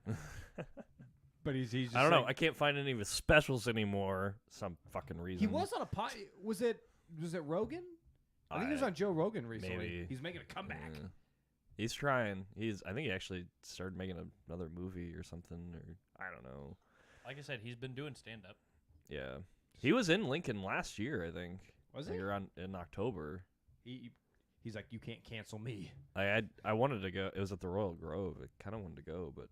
But he's just I don't know. saying- I can't find any of his specials anymore. Some fucking reason. He was on a pod. Was it Rogan? I think he was on Joe Rogan recently. maybe. He's making a comeback. Yeah. He's trying. I think he actually started making another movie or something, or I don't know. Like I said, he's been doing stand up. Yeah, he was in Lincoln last year, I think. Was Like he? around in October. He's like, you can't cancel me. I wanted to go. It was at the Royal Grove. I kind of wanted to go, but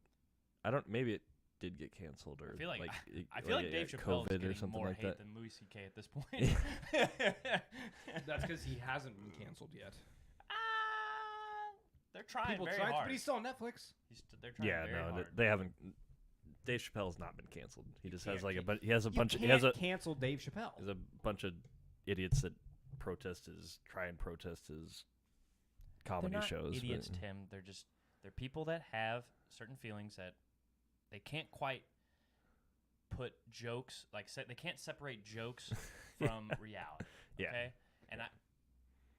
I don't. Maybe it did get canceled, or I feel like I it feel like got Dave Chappelle is COVID or getting something more like hate that. than Louis C.K. at this point. That's because he hasn't been canceled yet. They're trying People very tried, hard. but he's still on Netflix. They're trying Yeah, very no, hard. they haven't. Dave Chappelle has not been canceled. He just has can't like a can- but he has a You bunch of can't he has a cancel Dave Chappelle. there's a bunch of idiots that try and protest his comedy They're not shows. but- idiots, Tim. They're people that have certain feelings that they can't quite put jokes they can't separate jokes from reality. Yeah. Okay, and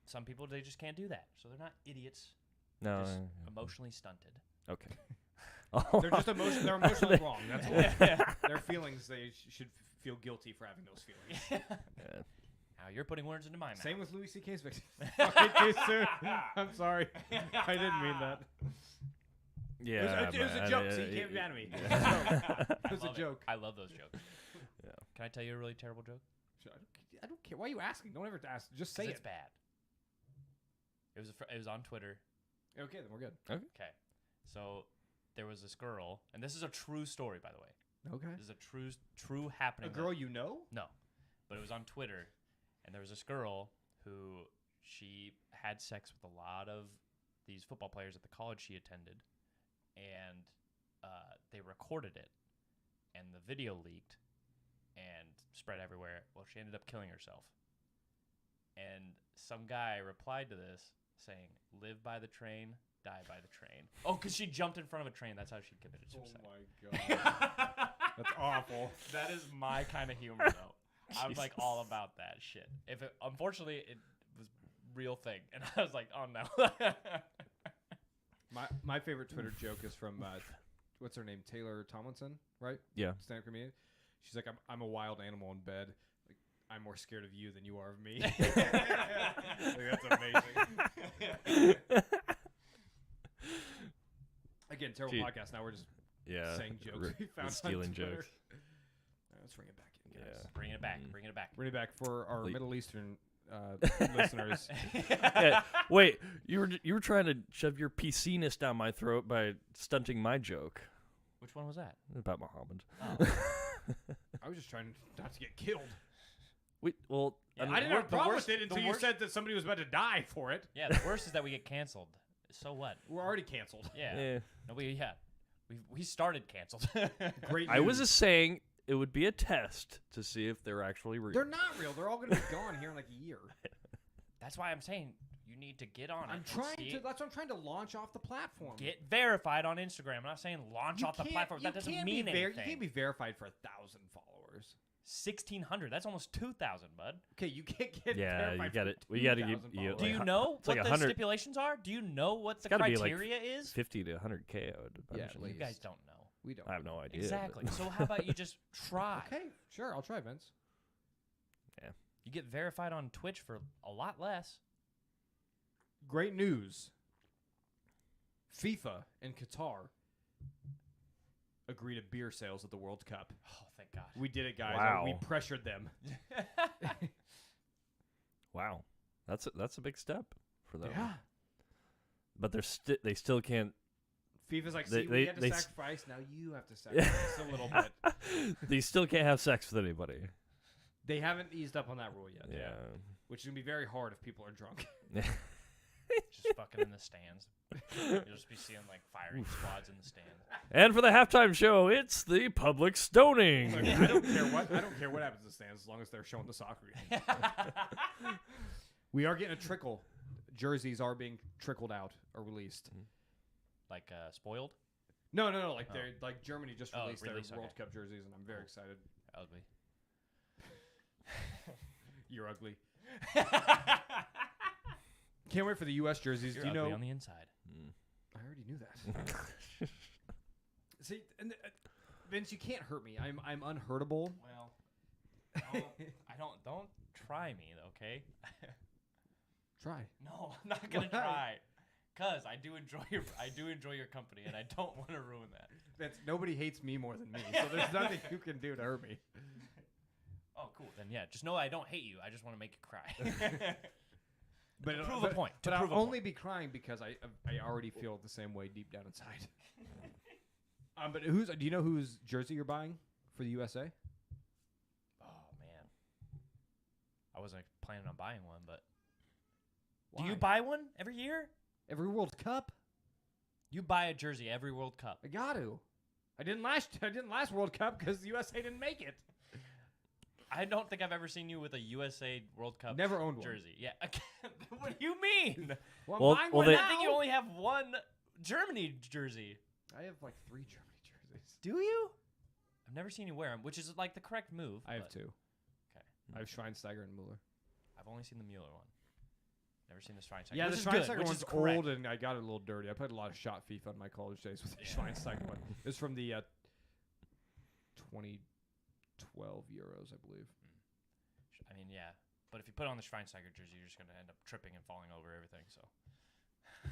some people they just can't do that, so they're not idiots. No. Just emotionally stunted. Okay. They're just they're emotionally wrong. That's all. Their feelings, they should feel guilty for having those feelings. Yeah. Now you're putting words into my mouth. Same with Louis C.K.'s victims. Okay, too soon. I'm sorry. I didn't mean that. Yeah, it was a man, joke, so you can't be mad at me. yeah. It was a Love it. joke. I love those jokes. Yeah. Can I tell you a really terrible joke? I don't care. Why are you asking? Don't ever ask. Just say 'Cause it. it's bad. It was on Twitter. Okay, then we're good. Okay. So there was this girl, and this is a true story, by the way. Okay. This is a true happening. A girl you know? No, but it was on Twitter, and there was this girl who she had sex with a lot of these football players at the college she attended, and they recorded it, and the video leaked and spread everywhere. Well, she ended up killing herself. And some guy replied to this saying, "Live by the train, die by the train." Oh, because she jumped in front of a train. That's how she committed suicide. my god. That's awful. That is my kind of humor, though. I'm like all about that shit. If it, unfortunately, it was real thing, and I was like, oh no. My favorite Twitter joke is from what's her name, Taylor Tomlinson, right? Yeah. Stand-up comedian. She's like, I'm a wild animal in bed. Like, I'm more scared of you than you are of me. Like, that's amazing. Again, terrible Gee. podcast. Now we're just Yeah. saying jokes We're we found on stealing Twitter. jokes. All right, let's bring it back in, guys. Yeah. Bring it back. Mm. Bring it back. Bring it back for our Wait. Middle Eastern listeners. Yeah, wait, you were trying to shove your PC-ness down my throat by stunting my joke Which one was that? about Muhammad. Oh. I was just trying not to get killed. Well, Yeah, I mean, I didn't wor- have a the problem worst- with it the until you worst- said that somebody was about to die for it. Yeah, the worst is that we get canceled. So what? We're already canceled. Yeah. eh. No, we started canceled. Great news. I was just saying it would be a test to see if they're actually real. They're not real. They're all going to be gone here in like a year. That's why I'm saying you need to get on it. I'm and trying see to. it. That's what I'm trying to launch off the platform. Get verified on Instagram. I'm not saying launch You off the can't- platform. you That doesn't can't mean be anything. You can't be verified for 1,000 followers. 1,600. That's almost 2,000, bud. Okay, you can't get Yeah, verified you for got it. We got to give 2,000 you. Do followers. you know it's like what the 100 stipulations are? Do you know what the gotta be like criteria is? 50 to 100K. I would Yeah, imagine. at You guys least. don't know. We don't. I have no idea. but- Exactly. So how about you just try? Okay, sure. I'll try, Vince. You get verified on Twitch for a lot less. Great news. FIFA and Qatar agree to beer sales at the World Cup. Oh, thank God. We did it, guys. Wow. We pressured them. Wow, that's a big step for them. Yeah. But they still can't. FIFA's like, They- see, they- we had to they s- sacrifice. Now you have to sacrifice a little bit. They still can't have sex with anybody. They haven't eased up on that rule yet. Yeah. Which is going to be very hard if people are drunk. Just fucking in the stands. You'll just be seeing like firing squads in the stands. And for the halftime show, it's the public stoning. Look, I don't care what happens in the stands as long as they're showing the soccer game. We are getting a trickle. Jerseys are being trickled out or released. Like spoiled. No. Like Oh. they're like Germany just Oh, released their released, World okay. Cup jerseys, and I'm very excited. Ugly. You're ugly. Can't wait for the U.S. jerseys. You're Do you ugly know? on the inside. I already knew that. See, and Vince, you can't hurt me. I'm unhurtable. Well, don't try me, okay? Try. No, I'm not gonna Why? try. Cause I do enjoy your company, and I don't want to ruin that. Vince, nobody hates me more than me, so there's nothing you can do to hurt me. Oh, cool. Then yeah, just know I don't hate you. I just want to make you cry. But To prove a point. To But prove I'll a only be crying because I already feel the same way deep down inside. But do you know whose jersey you're buying for the USA? Oh man, I wasn't planning on buying one, but Why? do you buy one every year? Every World Cup? You buy a jersey every World Cup. I got to. I didn't last World Cup because the USA didn't make it. I don't think I've ever seen you with a USA World Cup Never owned one. jersey. Yeah. What do you mean? Well, Well- I'm buying well, one they- I think you now. only have one Germany jersey. I have like 3 Germany jerseys. Do you? I've never seen you wear them, which is like the correct move. I have but 2. Okay. I have Schweinsteiger and Mueller. I've only seen the Mueller one. Never seen the Schweinsteiger. Yeah, which the is good, Schweinsteiger which one's is correct. old, and I got it a little dirty. I played a lot of shot FIFA in my college days with the Yeah. Schweinsteiger one. It's from the 2012 Euros, I believe. I mean, yeah. But if you put on the Schweinsteiger jersey, you're just going to end up tripping and falling over everything. So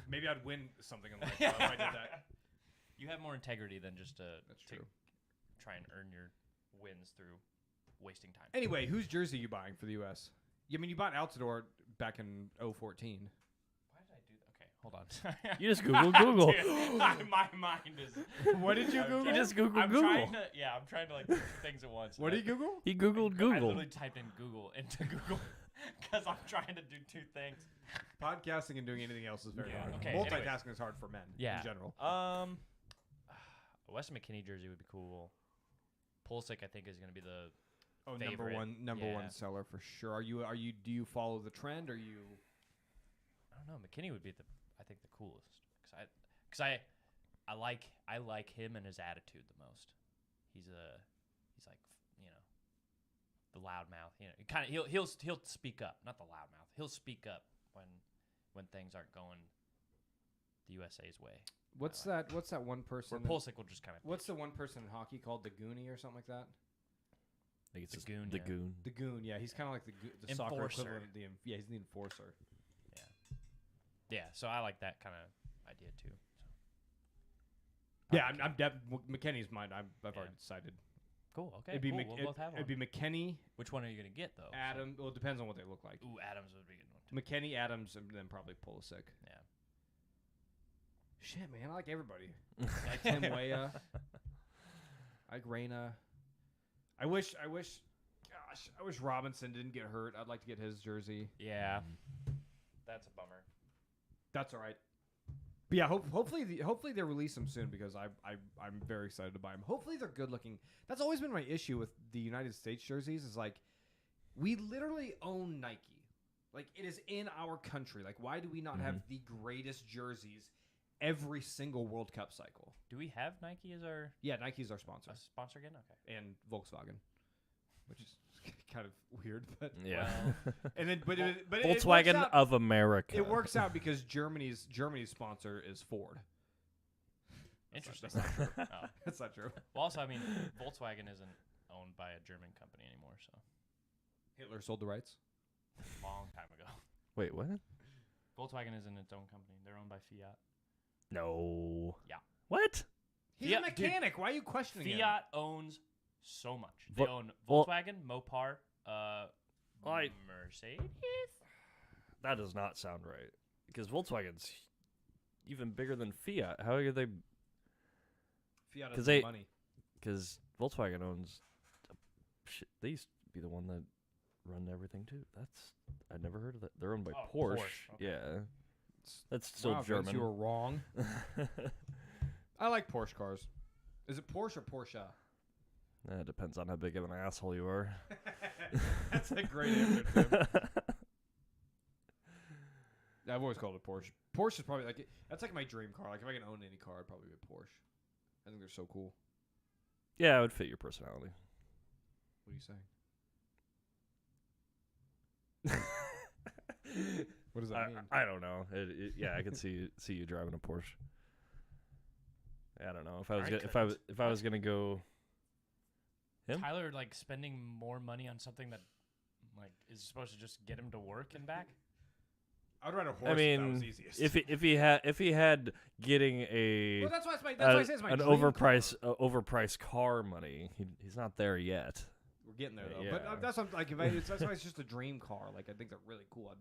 Maybe I'd win something in life if I did that. You have more integrity than just That's to true. try and earn your wins through wasting time. Anyway, whose jersey are you buying for the U.S.? I mean, you bought Altidore back in 014. Why did I do that? Okay, hold on. You just Google. Dude, my mind is. What did you I'm Google? You just trying- Google I'm Google. Trying to, I'm trying to like do 2 things at once. What and did you Google? He Googled I Google. literally typed in Google into Google. Because I'm trying to do two things. Podcasting and doing anything else is very Yeah. hard. Okay, Multitasking is hard for men Yeah. in general. A Weston McKinney jersey would be cool. Pulisic, I think, is going to be the Oh, favorite. number Yeah. one seller for sure. Are you? Do you follow the trend? Or you? I don't know. McKinney would be I think the coolest because I like him and his attitude the most. He's like the loudmouth. He'll speak up, not the loudmouth. He'll speak up when things aren't going the USA's way. What's that one person? Where Pulisic will just kind of. What's the one person in hockey called the Goonie or something like that? I think it's The just goon, The yeah. goon. The Goon. Yeah, he's kind of like the soccer Enforcer. equivalent of he's the enforcer. Yeah, so I like that kind of idea too. Yeah, McKenny's mine. I've already decided. Cool. Okay. It'd be cool. We'll both have one. It'd be McKenny, Which one are you gonna get though? Adam. Well, it depends on what they look like. Ooh, Adams would be a good one too. McKenny, Adams, and then probably Pulisic. Yeah. Shit, man, I like everybody. I like Tim Weah. I like Reyna. I wish Robinson didn't get hurt. I'd like to get his jersey. Yeah. That's a bummer. That's all right. But yeah, hopefully they release them soon because I'm very excited to buy them. Hopefully they're good looking. That's always been my issue with the United States jerseys is like we literally own Nike. Like it is in our country. Like why do we not have the greatest jerseys every single World Cup cycle? Do we have Nike as our Yeah, Nike's our sponsor sponsor again? Okay. and Volkswagen, which is kind of weird, but Yeah. and then but it Volkswagen works out, of America. it works out because Germany's sponsor is Ford. Interesting. That's not true. Oh. That's not true. Well, also, I mean, Volkswagen isn't owned by a German company anymore, so Hitler sold the rights. long time ago. Wait, what? Volkswagen isn't its own company; they're owned by Fiat. No. Yeah. What? He's Fiat- a mechanic. Why are you questioning him? Fiat owns so much. They Vol- own Vol- Volkswagen, Mopar, I- Mercedes. That does not sound right. Because Volkswagen's even bigger than Fiat. How are they? Fiat 'Cause has they- the money. Because Volkswagen owns. Shit, they used to be the one that run everything too. I'd never heard of that. They're owned by Oh, Porsche. Porsche, okay. Yeah. That's still Wow, Vince, German. you were wrong. I like Porsche cars. Is it Porsche or Porsche? It depends on how big of an asshole you are. That's a great answer, Tim. I've always called it Porsche. Porsche is probably that's like my dream car. Like if I can own any car, I'd probably be a Porsche. I think they're so cool. Yeah, it would fit your personality. What are you saying? What does that mean? I don't know. Yeah, I could see you driving a Porsche. I don't know if I was if I was gonna go. Him? Tyler like spending more money on something that like is supposed to just get him to work and back. I'd ride a horse. I if that was mean, easiest. if he had getting a well, that's why I say it's my an dream overpriced car money, he's not there yet. We're getting there though. Yeah. But that's what, like that's why it's just a dream car. Like I think they're really cool.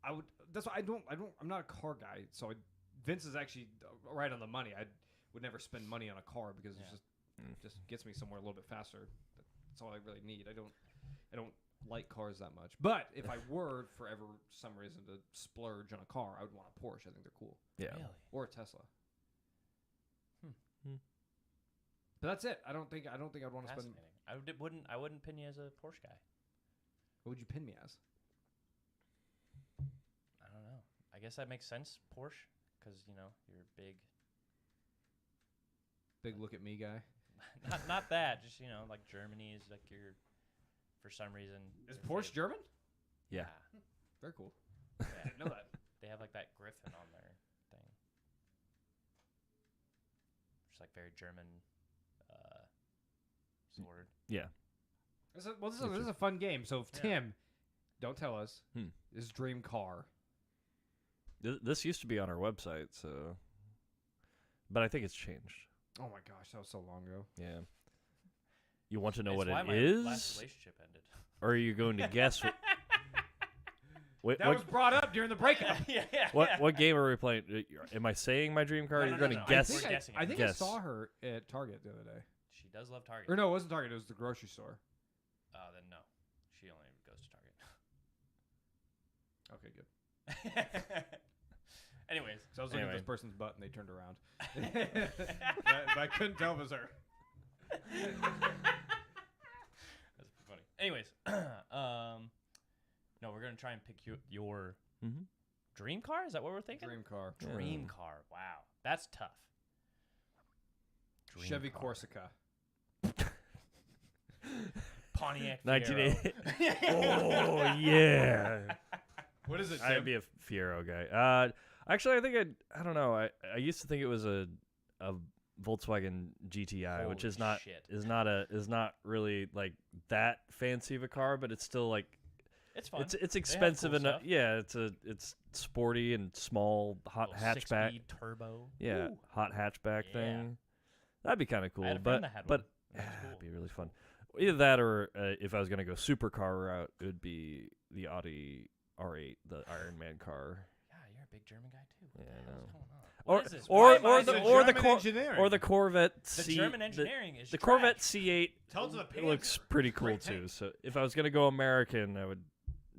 I would. That's why I'm not a car guy. So Vince is actually right on the money. I would never spend money on a car because Yeah. it just gets me somewhere a little bit faster. That's all I really need. I don't like cars that much. But if I were for ever some reason to splurge on a car, I would want a Porsche. I think they're cool, Yeah. Really? or a Tesla. Hmm. But that's it. I don't think I'd want to spend. Fascinating. I wouldn't pin you as a Porsche guy. What would you pin me as? I don't know. I guess that makes sense, Porsche, because you're big. Big look at me guy. not that. Just like Germany is like your. For some reason. Is your Porsche favorite. German? Yeah. Very cool. Yeah. I didn't know that. They have like that griffin on their thing. Just like very German sword. Yeah. This is a fun game. So, Yeah. Tim, don't tell us Hmm. his dream car. This used to be on our website, so. But I think it's changed. Oh my gosh, that was so long ago. Yeah. You want to know It's what why it my is, last relationship ended. or are you going to guess? What, That was brought up during the breakup. yeah. what game are we playing? Am I saying my dream car? No, You're no, going no, to no. guess. We're guessing. I think Guess. I saw her at Target the other day. She does love Target. Or no, it wasn't Target. It was the grocery store. Then no. She only goes to Target. Okay, good. Anyways, So I was looking at Anyway. this person's butt, and they turned around. but I couldn't tell if it was her. that's funny. Anyways, no, we're gonna try and pick your Mhm. dream car. Is that what we're thinking? Dream car. Yeah. Dream car. Wow, that's tough. Dream Chevy car. Corsica. Pontiac. 1980. Fiero. Oh yeah. What is it, Tim? I'd be a Fiero guy. Actually, I think I don't know. I used to think it was a Volkswagen GTI, which Holy is not shit. is not really like that fancy of a car, but it's still like It's fun. it's expensive cool enough. stuff. Yeah, it's sporty and small, hot Little hatchback. 6-speed turbo. Yeah, Ooh. hot hatchback Yeah. thing. That'd be kind of cool. I had a but friend that had but one. That was it'd cool. be really fun. Either that or if I was gonna go supercar route, it would be the Audi R8, the Iron Man car. Yeah, you're a big German guy too. What Yeah, the I hell's know. going on? Or What is this? or Why am I or so the German? or the German cor- engineering. or the Corvette The C. German engineering is the Corvette trash. C8 Tell it to the it looks Panzer. pretty cool Great too. tank. So if I was gonna go American, I would.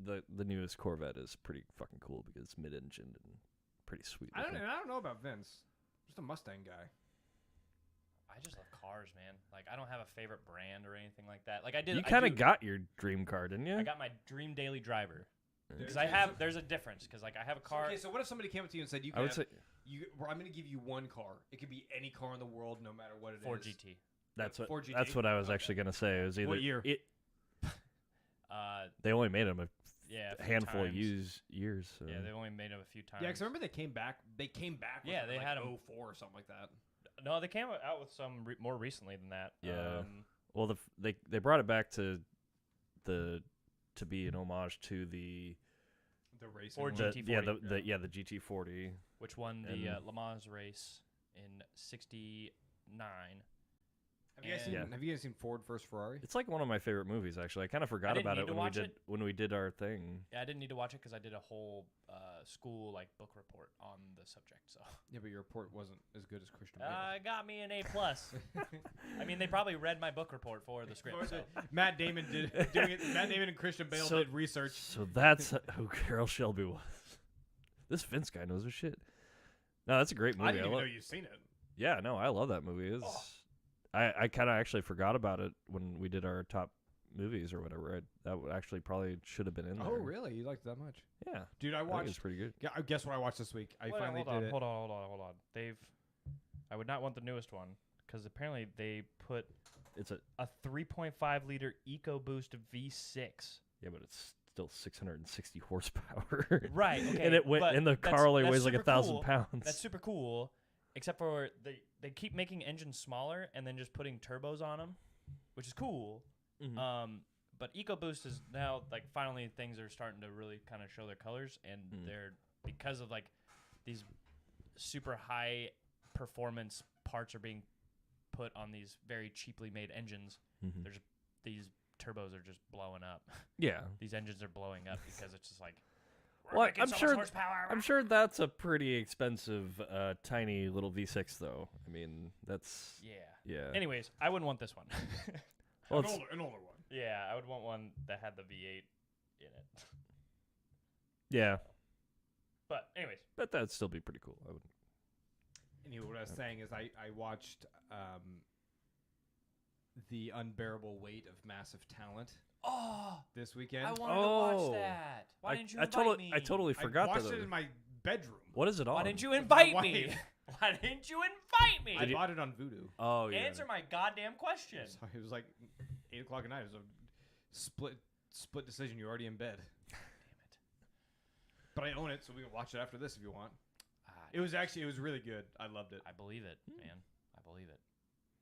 The newest Corvette is pretty fucking cool because it's mid-engine and pretty sweet. I looking. don't know about Vince. Just a Mustang guy. I just love cars, man. Like I don't have a favorite brand or anything like that. Like I did. You I kind do- of got your dream car, didn't you? I got my dream daily driver because Okay, I have. so- There's a difference because like I have a car. Okay, so what if somebody came up to you and said, "You I can would have, say I'm going to give you one car. It could be any car in the world, no matter what it is." Ford GT. that's what Ford GT? that's what I was Okay. actually gonna say. It was either What year? They only made them Yeah, a handful of times. years. So. Yeah, they only made them a few times. Yeah, because I remember they came back. They came back. With Yeah, something they like had 'em- 04 or something like that. No, they came out with some more recently than that. Yeah. Well, they brought it back to be an homage to the The racing. Ford one. GT40. the GT40. which won the And- Le Mans race in '69. Have you guys seen? Yeah. Have you guys seen Ford versus Ferrari? It's like one of my favorite movies. Actually, I kind of forgot didn't about need it to when we watch did it. when we did our thing. Yeah, I didn't need to watch it because I did a whole school like book report on the subject. So Yeah, but your report wasn't as good as Christian Bale. got me an A+. I mean, they probably read my book report for the script. So. Matt Damon did doing it. Matt Damon and Christian Bale So- did research. So that's who Carol Shelby was. This Vince guy knows his shit. No, that's a great movie. I didn't even lo- know you'd seen it. Yeah, no, I love that movie. I kind of actually forgot about it when we did our top movies or whatever. Actually probably should have been in there. Oh, really? You liked it that much? Yeah, Dude, I I think watched. it's pretty good. Yeah, guess what I watched this week? I Wait, finally hold on, did it. hold on. I would not want the newest one because apparently they put It's a a 3.5 liter EcoBoost V6. yeah, but it's still 660 horsepower. Right. Okay. and it went but and the that's- car only that's weighs like super 1,000 cool. pounds. That's super cool, except for they keep making engines smaller and then just putting turbos on them, which is cool. Mhm. But EcoBoost is now like finally things are starting to really kind of show their colors, and they're because of like these super high performance parts are being put on these very cheaply made engines. Mhm. There's these turbos are just blowing up. Yeah. These engines are blowing up because it's just like. we're Well, making I'm so much sure. horsepower. I'm sure that's a pretty expensive, tiny little V6, though. I mean, that's Yeah. yeah. Anyways, I wouldn't want this one. Well, an, it's- older one. Yeah, I would want one that had the V8 in it. yeah, But anyways, but that'd still be pretty cool. I would. Anyway, what I was saying is I watched The Unbearable Weight of Massive Talent this weekend. I wanted to Oh. watch that. Why didn't you I invite totally, me? I totally I forgot watched that. it in my bedroom. What is it on? Why didn't you my invite me? wife. Why didn't you invite me? I bought it on Vudu. Oh yeah. Answer my goddamn question. So it was like 8 o'clock at night. It was a split decision. You're already in bed. Damn it. But I own it, so we can watch it after this if you want. Ah, It was really good. I loved it. I believe it, man. I believe it.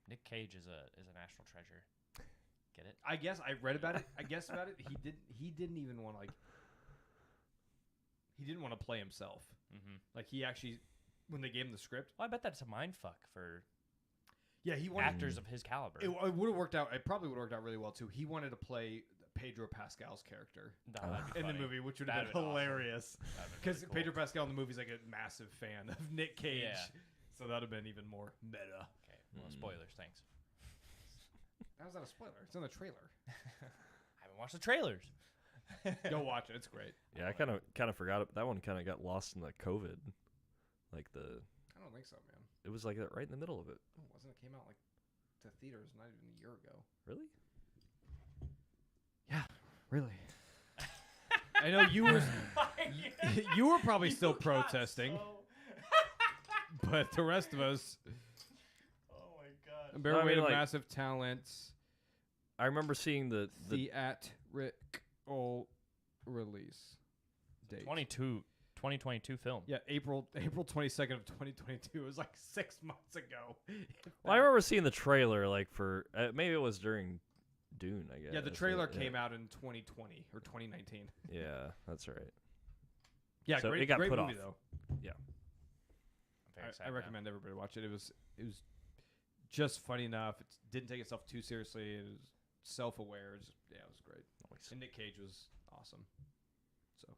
Nick Cage is a national treasure. Get it? I guess I read about it. I guess about it. He didn't even want he didn't want to play himself. Mm-hmm. Like he actually, when they gave him the script, Well, I bet that's a mind fuck for yeah, he wanted. actors of his caliber. It would have worked out. It probably would have worked out really well too. He wanted to play Pedro Pascal's character No, that'd be in the funny. movie, which would have That'd been been awesome. hilarious. That'd been Because really cool. Pedro Pascal in the movie is like a massive fan of Nick Cage, Yeah. so that'd have been even more meta. Okay, well, spoilers, thanks. How's that a spoiler? It's in the trailer. I haven't watched the trailers. Go watch it. It's great. Yeah, I kind of forgot it. That one kind of got lost in the COVID, like I don't think so, man. it was like right in the middle of it. No, it wasn't. It came out like to theaters not even a year ago. Really? Yeah, really. I know you were you were probably still protesting, but the rest of us, Oh my god. bare I mean, weight of like- massive talent, I remember seeing the theatrical release date. 2022 film. Yeah, April 22nd of 2022. It was like 6 months ago. Well, I remember seeing the trailer like for maybe it was during Dune. I guess. Yeah, the trailer came out in 2020 or 2019. Yeah, that's right. Yeah, So great, it got great put movie off. though. I'm very I excited now. recommend everybody watch it. It was just funny enough. It didn't take itself too seriously. It was self-aware. Yeah, it was great. And Nick Cage was awesome. So,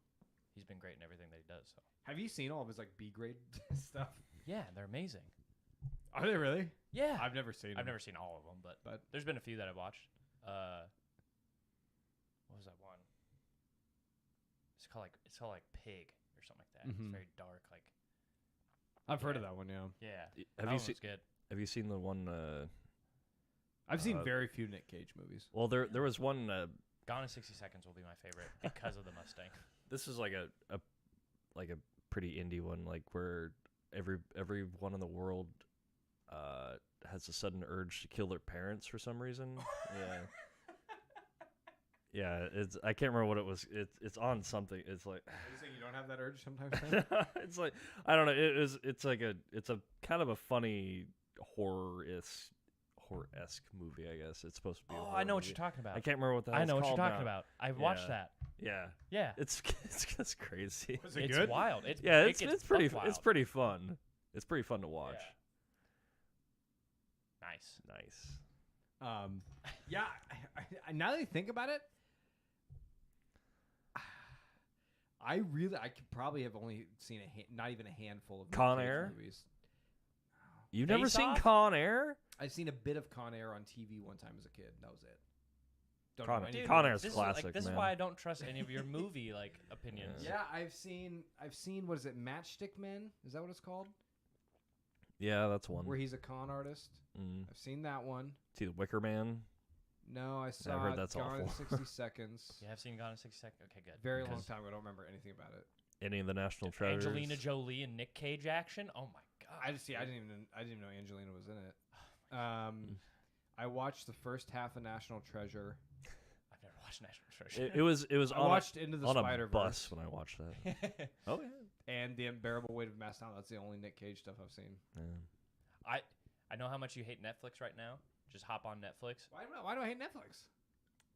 He's been great in everything that he does. So have you seen all of his like B grade stuff? yeah, they're amazing. Are they really? Yeah, I've never seen. I've them. never seen all of them, but But- there's been a few that I've watched. What was that one? It's called like Pig or something like that. Mhm. It's very dark. Like I've heard of that one. Yeah, yeah, Have that you one seen? was good. Have you seen the one? I've seen Uh, very few Nick Cage movies. Well, there was one. Gone in 60 Seconds will be my favorite because of the Mustang. This is like a pretty indie one, like where everyone in the world has a sudden urge to kill their parents for some reason. Yeah. Yeah, I can't remember what it was. It's on something. It's like Are you saying you don't have that urge sometimes? Sam? it's like I don't know. It's a kind of a funny horror-esque movie, I guess. It's supposed to be. a Oh, horror I know what movie. you're talking about. I can't remember what that. I know what you're called talking now. about. I've watched Yeah. that. Yeah, Yeah, it's just crazy. Was it it's good? wild. It's Yeah, it it's gets pretty buck it's wild. pretty fun. It's pretty fun to watch. Nice. Nice. Yeah. Now that I think about it, I could probably have only seen not even a handful of Nick Con Cage Air? movies. You've never Face seen Off? Con Air? I've seen a bit of Con Air on TV one time as a kid. That was it. Don't Con know Air. anything Con about Air's it. classic, This man. is why I don't trust any of your movie like opinions. Yeah, I've seen what is it, Matchstick Men? Is that what it's called? Yeah, that's one. Where he's a con artist. Mm. I've seen that one. See the Wicker Man? No, I saw heard that's Gone in awful. 60 Seconds. You have seen Gone in 60 Seconds? Okay, good. Very long Because time ago. I don't remember anything about it. Any of the National Treasures? Angelina Jolie and Nick Cage action? Oh my god. I didn't even know Angelina was in it. I watched the first half of National Treasure. I've never watched National Treasure. It was I on watched Into the on a Spider-Verse bus when I watched that. Oh yeah. and The Unbearable Weight of Massive Talent. That's the only Nick Cage stuff I've seen. Yeah. I know how much you hate Netflix right now. Just hop on Netflix. Why do I hate Netflix?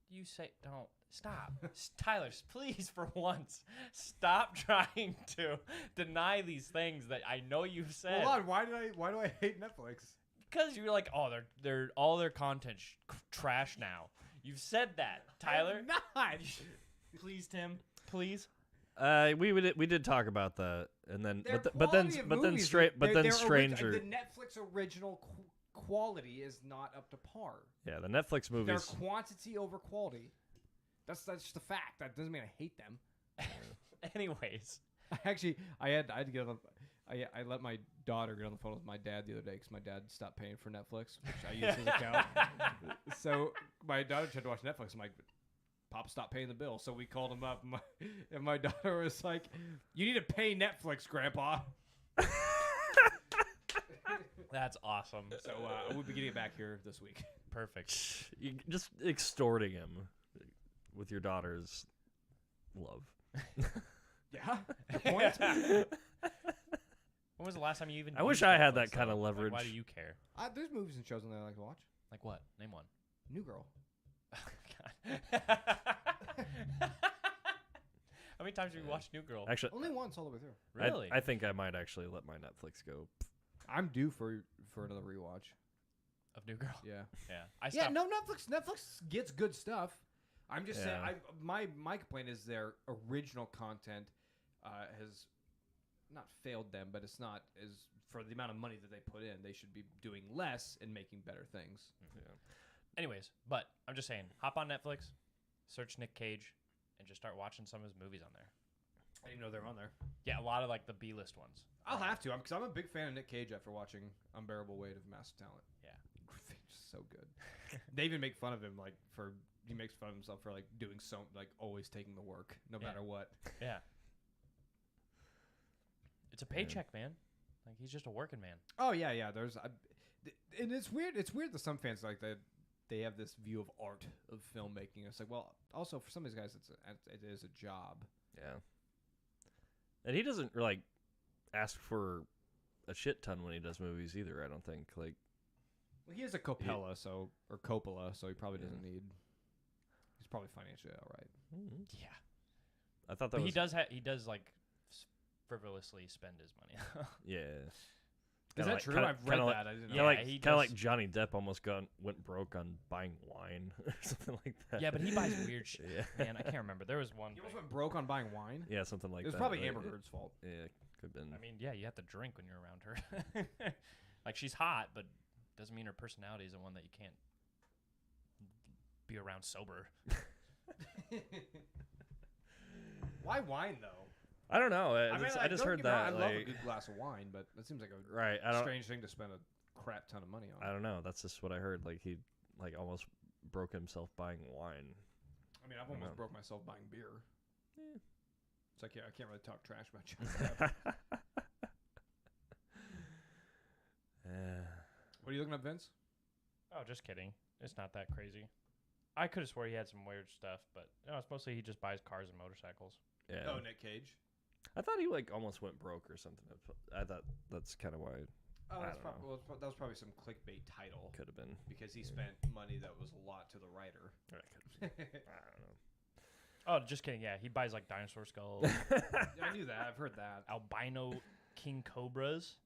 You say don't stop, Tyler. Please, for once, stop trying to deny these things that I know you've said. Hold on. Why do I hate Netflix? Because you're like, oh, they're all their content trash now. You've said that, Tyler. I'm not. Please, Tim. Please. We did talk about that, and then They're but then quality of but then movies. straight but They're then origi- Stranger. the Netflix original quality is not up to par. Yeah, the Netflix They're movies. quantity over quality. That's just a fact. That doesn't mean I hate them. Anyways, Actually, I had to get on. I let my daughter get on the phone with my dad the other day because my dad stopped paying for Netflix, which I use his account. So my daughter tried to watch Netflix. I'm like, Pop stopped paying the bill. So we called him up, and my daughter was like, "You need to pay Netflix, Grandpa." that's awesome. So we'll be getting it back here this week. Perfect. You just extorting him with your daughter's love. Yeah. Good point. When was the last time you even? I wish used I had Netflix, that kind though? of Like, why leverage. do you care? There's movies and shows on there I like to watch. Like what? Name one. New Girl. God. How many times have you watched New Girl? Actually, Only once all the way through. Really? I think I might actually let my Netflix go. I'm due for another rewatch. Of New Girl. Yeah. Yeah. I Yeah. stopped. No, Netflix gets good stuff. I'm just saying. Yeah. My complaint is their original content has not failed them, but it's not as for the amount of money that they put in. They should be doing less and making better things. Anyways, but I'm just saying, hop on Netflix, search Nick Cage, and just start watching some of his movies on there. I didn't even know they were on there. Yeah, a lot of like the B-list ones. I'll have to, because I'm a big fan of Nick Cage after watching Unbearable Weight of Massive Talent. Yeah. It's so good. They even make fun of him, like, he makes fun of himself for, like, doing so, like, always taking the work, no Yeah. matter what. Yeah. It's a paycheck, man. Like he's just a working man. Oh, yeah. And it's weird that some fans, like, they have this view of art, of filmmaking. It's like, well, also, for some of these guys, it is a job. Yeah. And he doesn't like ask for a shit ton when he does movies either. I don't think. Like, Well, he is a Coppola, so he probably doesn't need. He's probably financially all right. Yeah. I thought that But was. he does like frivolously spend his money. Yeah. Is Kinda that like- true? kinda- I've read kinda like- that. I didn't know. Yeah, Kind of he like, kind of does- like Johnny Depp almost went broke on buying wine or something like that. Yeah, but he buys weird shit. Yeah. Man, I can't remember. There was one. He thing. almost went broke on buying wine. Yeah, something like It was that. probably like, Amber Heard's fault. Yeah, could have been. I mean, yeah, you have to drink when you're around her. Like she's hot, but doesn't mean her personality isn't one that you can't be around sober. Why wine though? I don't know. I mean, just don't heard get me wrong, that. I love a like, good glass of wine, but that seems like a right. I don't. strange thing to spend a crap ton of money on. I don't know. That's just what I heard. Like he, like almost broke himself buying wine. I mean, I've I don't almost know. broke myself buying beer. Yeah. It's like, yeah, I can't really talk trash about Johnny Depp. What are you looking up, Vince? Oh, just kidding. It's not that crazy. I could have swore he had some weird stuff, but no, it's mostly he just buys cars and motorcycles. Yeah. Oh, Nick Cage. I thought he like almost went broke or something. I thought that's kind of why it Oh, I that's don't know. that was probably some clickbait title could have been. because he spent money that was a lot to the writer. I don't know. Oh, just kidding. Yeah, he buys like dinosaur skulls, Yeah, I knew that. I've heard that. albino king cobras,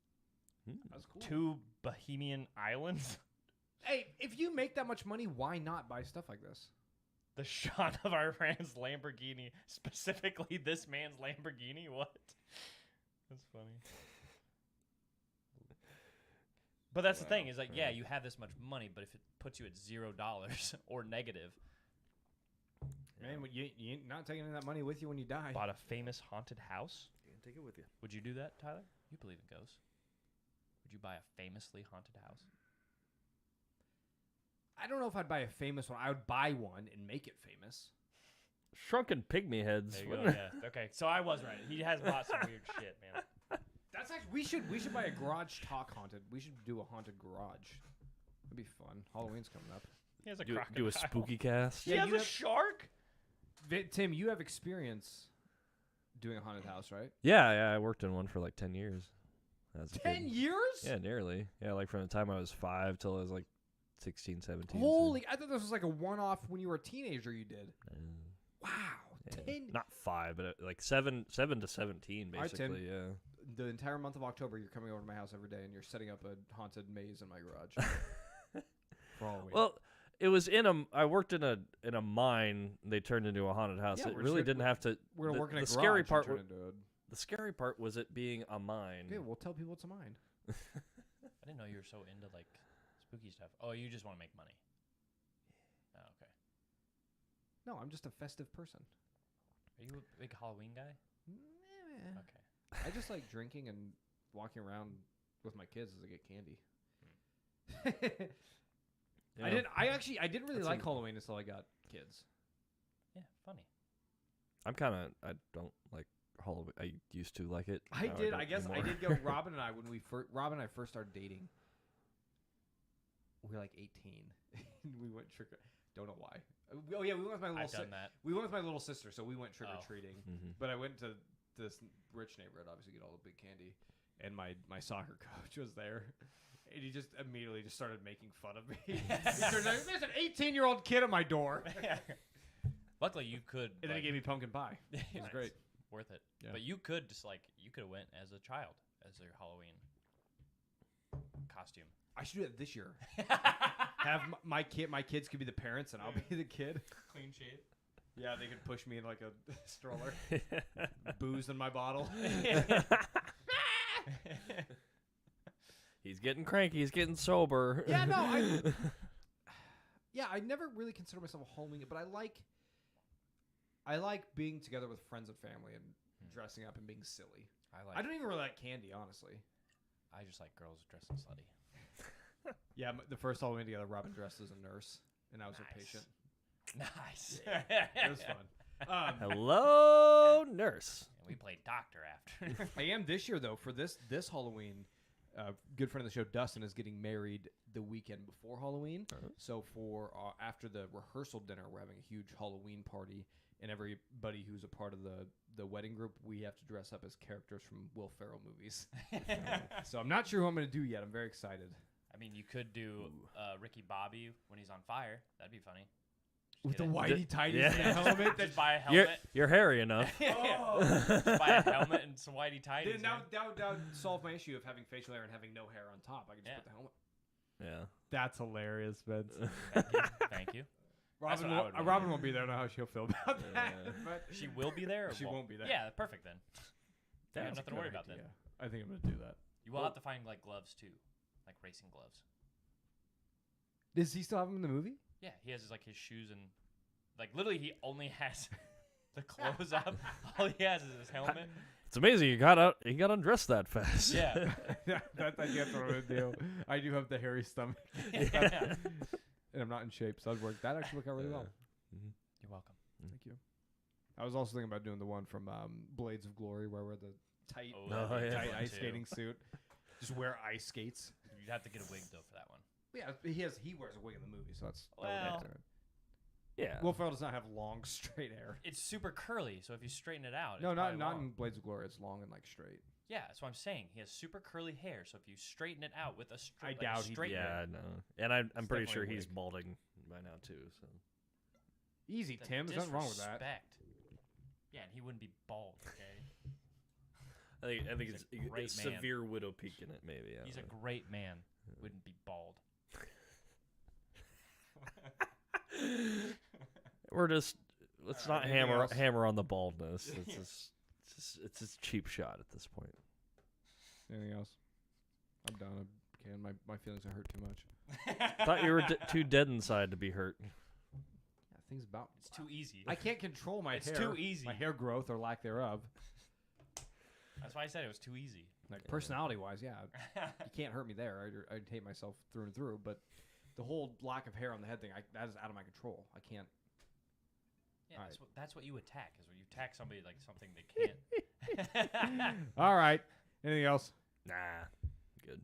That's cool. 2 Bohemian islands, Hey, if you make that much money, why not buy stuff like this? the shot of our friend's Lamborghini, specifically this man's Lamborghini. What? That's funny. But that's the thing is like, yeah, you have this much money, but if it puts you at $0 or negative, Man, you ain't not taking that money with you when you die. bought a famous haunted house. You can take it with you. Would you do that, Tyler? You believe in ghosts. Would you buy a famously haunted house? I don't know if I'd buy a famous one. I would buy one and make it famous. Shrunken pygmy heads. There you go. Yeah. Okay. So I was right. He has bought some weird shit, man. That's actually we should buy a garage talk haunted. We should do a haunted garage. That'd be fun. Halloween's coming up. He has a Do crocodile. a spooky cast. He Yeah, has you a have- shark. Tim, you have experience doing a haunted house, right? Yeah, I worked in one for like 10 years. As a 10 kid. years? Yeah, nearly. Yeah, like from the time I was 5 till I was like 16, 17. so- Holy! I thought this was like a one-off when you were a teenager. You did. Uh, Wow. yeah. 10. Not 5, but like 7 to 17, All right, Tim. basically. Yeah. The entire month of October, you're coming over to my house every day, and you're setting up a haunted maze in my garage for Halloween. Well, it was I worked in a mine. They turned into a haunted house. Yeah, it we're really just didn't have to. we're gonna the, work in a the garage. scary and part. turn wa- into a- The scary part was it being a mine. Okay, we'll tell people it's a mine. I didn't know you were so into like spooky stuff. Oh, you just want to make money. Oh, okay. No, I'm just a festive person. Are you a big Halloween guy? Meh. Okay. I just like drinking and walking around with my kids as I get candy. You I know, didn't really That's like an- Halloween until I got kids. Yeah, funny. I don't like Halloween. I used to like it. I Now did. don't I guess I anymore. did go. Robin and I when Robin and I first started dating. We were like 18. We went Don't know why. Oh yeah, we went with my little. I've done that. We went with my little sister, so we went trick or treating. Mhm. But I went to this rich neighborhood, obviously, get all the big candy. And my soccer coach was there. And he just immediately just started making fun of me. He turned out, there's an 18-year-old kid at my door. Luckily, you could. And then he like- gave me pumpkin pie. It was Nice. great. Worth it. Yeah. But you could just like you could have went as a child as their Halloween costume. I should do that this year. Have my kids could be the parents and I'll be the kid. Clean shave. Yeah, they could push me in like a stroller. Booze in my bottle. He's getting cranky. He's getting sober. Yeah, no, I never really consider myself a Halloween, but I like I like being together with friends and family and dressing up and being silly. I don't even really like candy, honestly. I just like girls dressing slutty. Yeah, the first Halloween together, Robin dressed as a nurse, and I was her Nice. patient. Nice. It was fun. Hello, nurse. And we played doctor after. I am this year though for this Halloween. Good friend of the show, Dustin, is getting married the weekend before Halloween. So for after the rehearsal dinner, we're having a huge Halloween party, and everybody who's a part of the wedding group, we have to dress up as characters from Will Ferrell movies. So I'm not sure who I'm going to do yet. I'm very excited. I mean, you could do Ricky Bobby when he's on fire. That'd be funny. With the Get it. whitey tighties Yeah. and a helmet. Just buy a You're, helmet. you're hairy enough. Just buy a helmet and some whitey tighties. That would solve my issue of having facial hair and having no hair on top. I can just Yeah. put the helmet. Yeah. That's hilarious, Vince. Thank you. Robin, what I would want. Robin won't be there. I don't know how she'll feel about that. Yeah. But She will be there. Or She won't be there. Yeah, perfect then. You have that's a nothing to worry good about then. idea. I think I'm going to do that. You will have to find like gloves too, like racing gloves. Does he still have them in the movie? Yeah, he has like his shoes and like literally he only has the clothes up. All he has is his helmet. It's amazing you got undressed that fast. Yeah. That's what I'm going to do. I do have the hairy stomach. Yeah. And I'm not in shape, so that'd work. That actually worked out really well. You're welcome. Thank you. I was also thinking about doing the one from Blades of Glory, where we're the tight, Oh, that'd be yeah. tight fun, ice too. skating suit. Just wear ice skates. You'd have to get a wig though for that one. Yeah, he wears a wig in the movie, so that's that would Well. make sense. Yeah. Will Ferrell does not have long, straight hair. It's super curly, so if you straighten it out, No, it's not probably not long. in Blades of Glory. It's long and like straight. Yeah, that's what I'm saying. He has super curly hair, so if you straighten it out with a I doubt he- straight Yeah, no. And I'm pretty sure definitely a he's wig. balding by now too. So Easy, The Tim. There's nothing wrong with that. disrespect. Yeah, and he wouldn't be bald. Okay, I think He's it's a great man. severe widow peak in it. Maybe. I he's don't a great man. Wouldn't be bald. know. We're just let's Alright, not anything else? hammer on the baldness. It's just cheap shot at this point. Anything else? I'm done. My feelings are hurt too much. Thought you were too dead inside to be hurt. Yeah, things about It's too easy. I can't control my It's hair. too easy. My hair growth or lack thereof. That's why I said it was too easy. Like personality wise, yeah, you can't hurt me there. I'd hate myself through and through. But the whole lack of hair on the head thing, that is out of my control. I can't. Yeah, All that's what you attack. Is when you attack somebody like something they can't. All right. Anything else? Nah, good.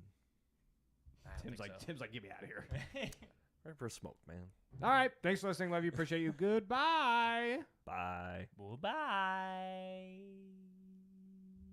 I don't think so. Tim's like, get me out of here. Right for a smoke, man. All right. Thanks for listening. Love you. Appreciate you. Goodbye. Bye. Well, bye.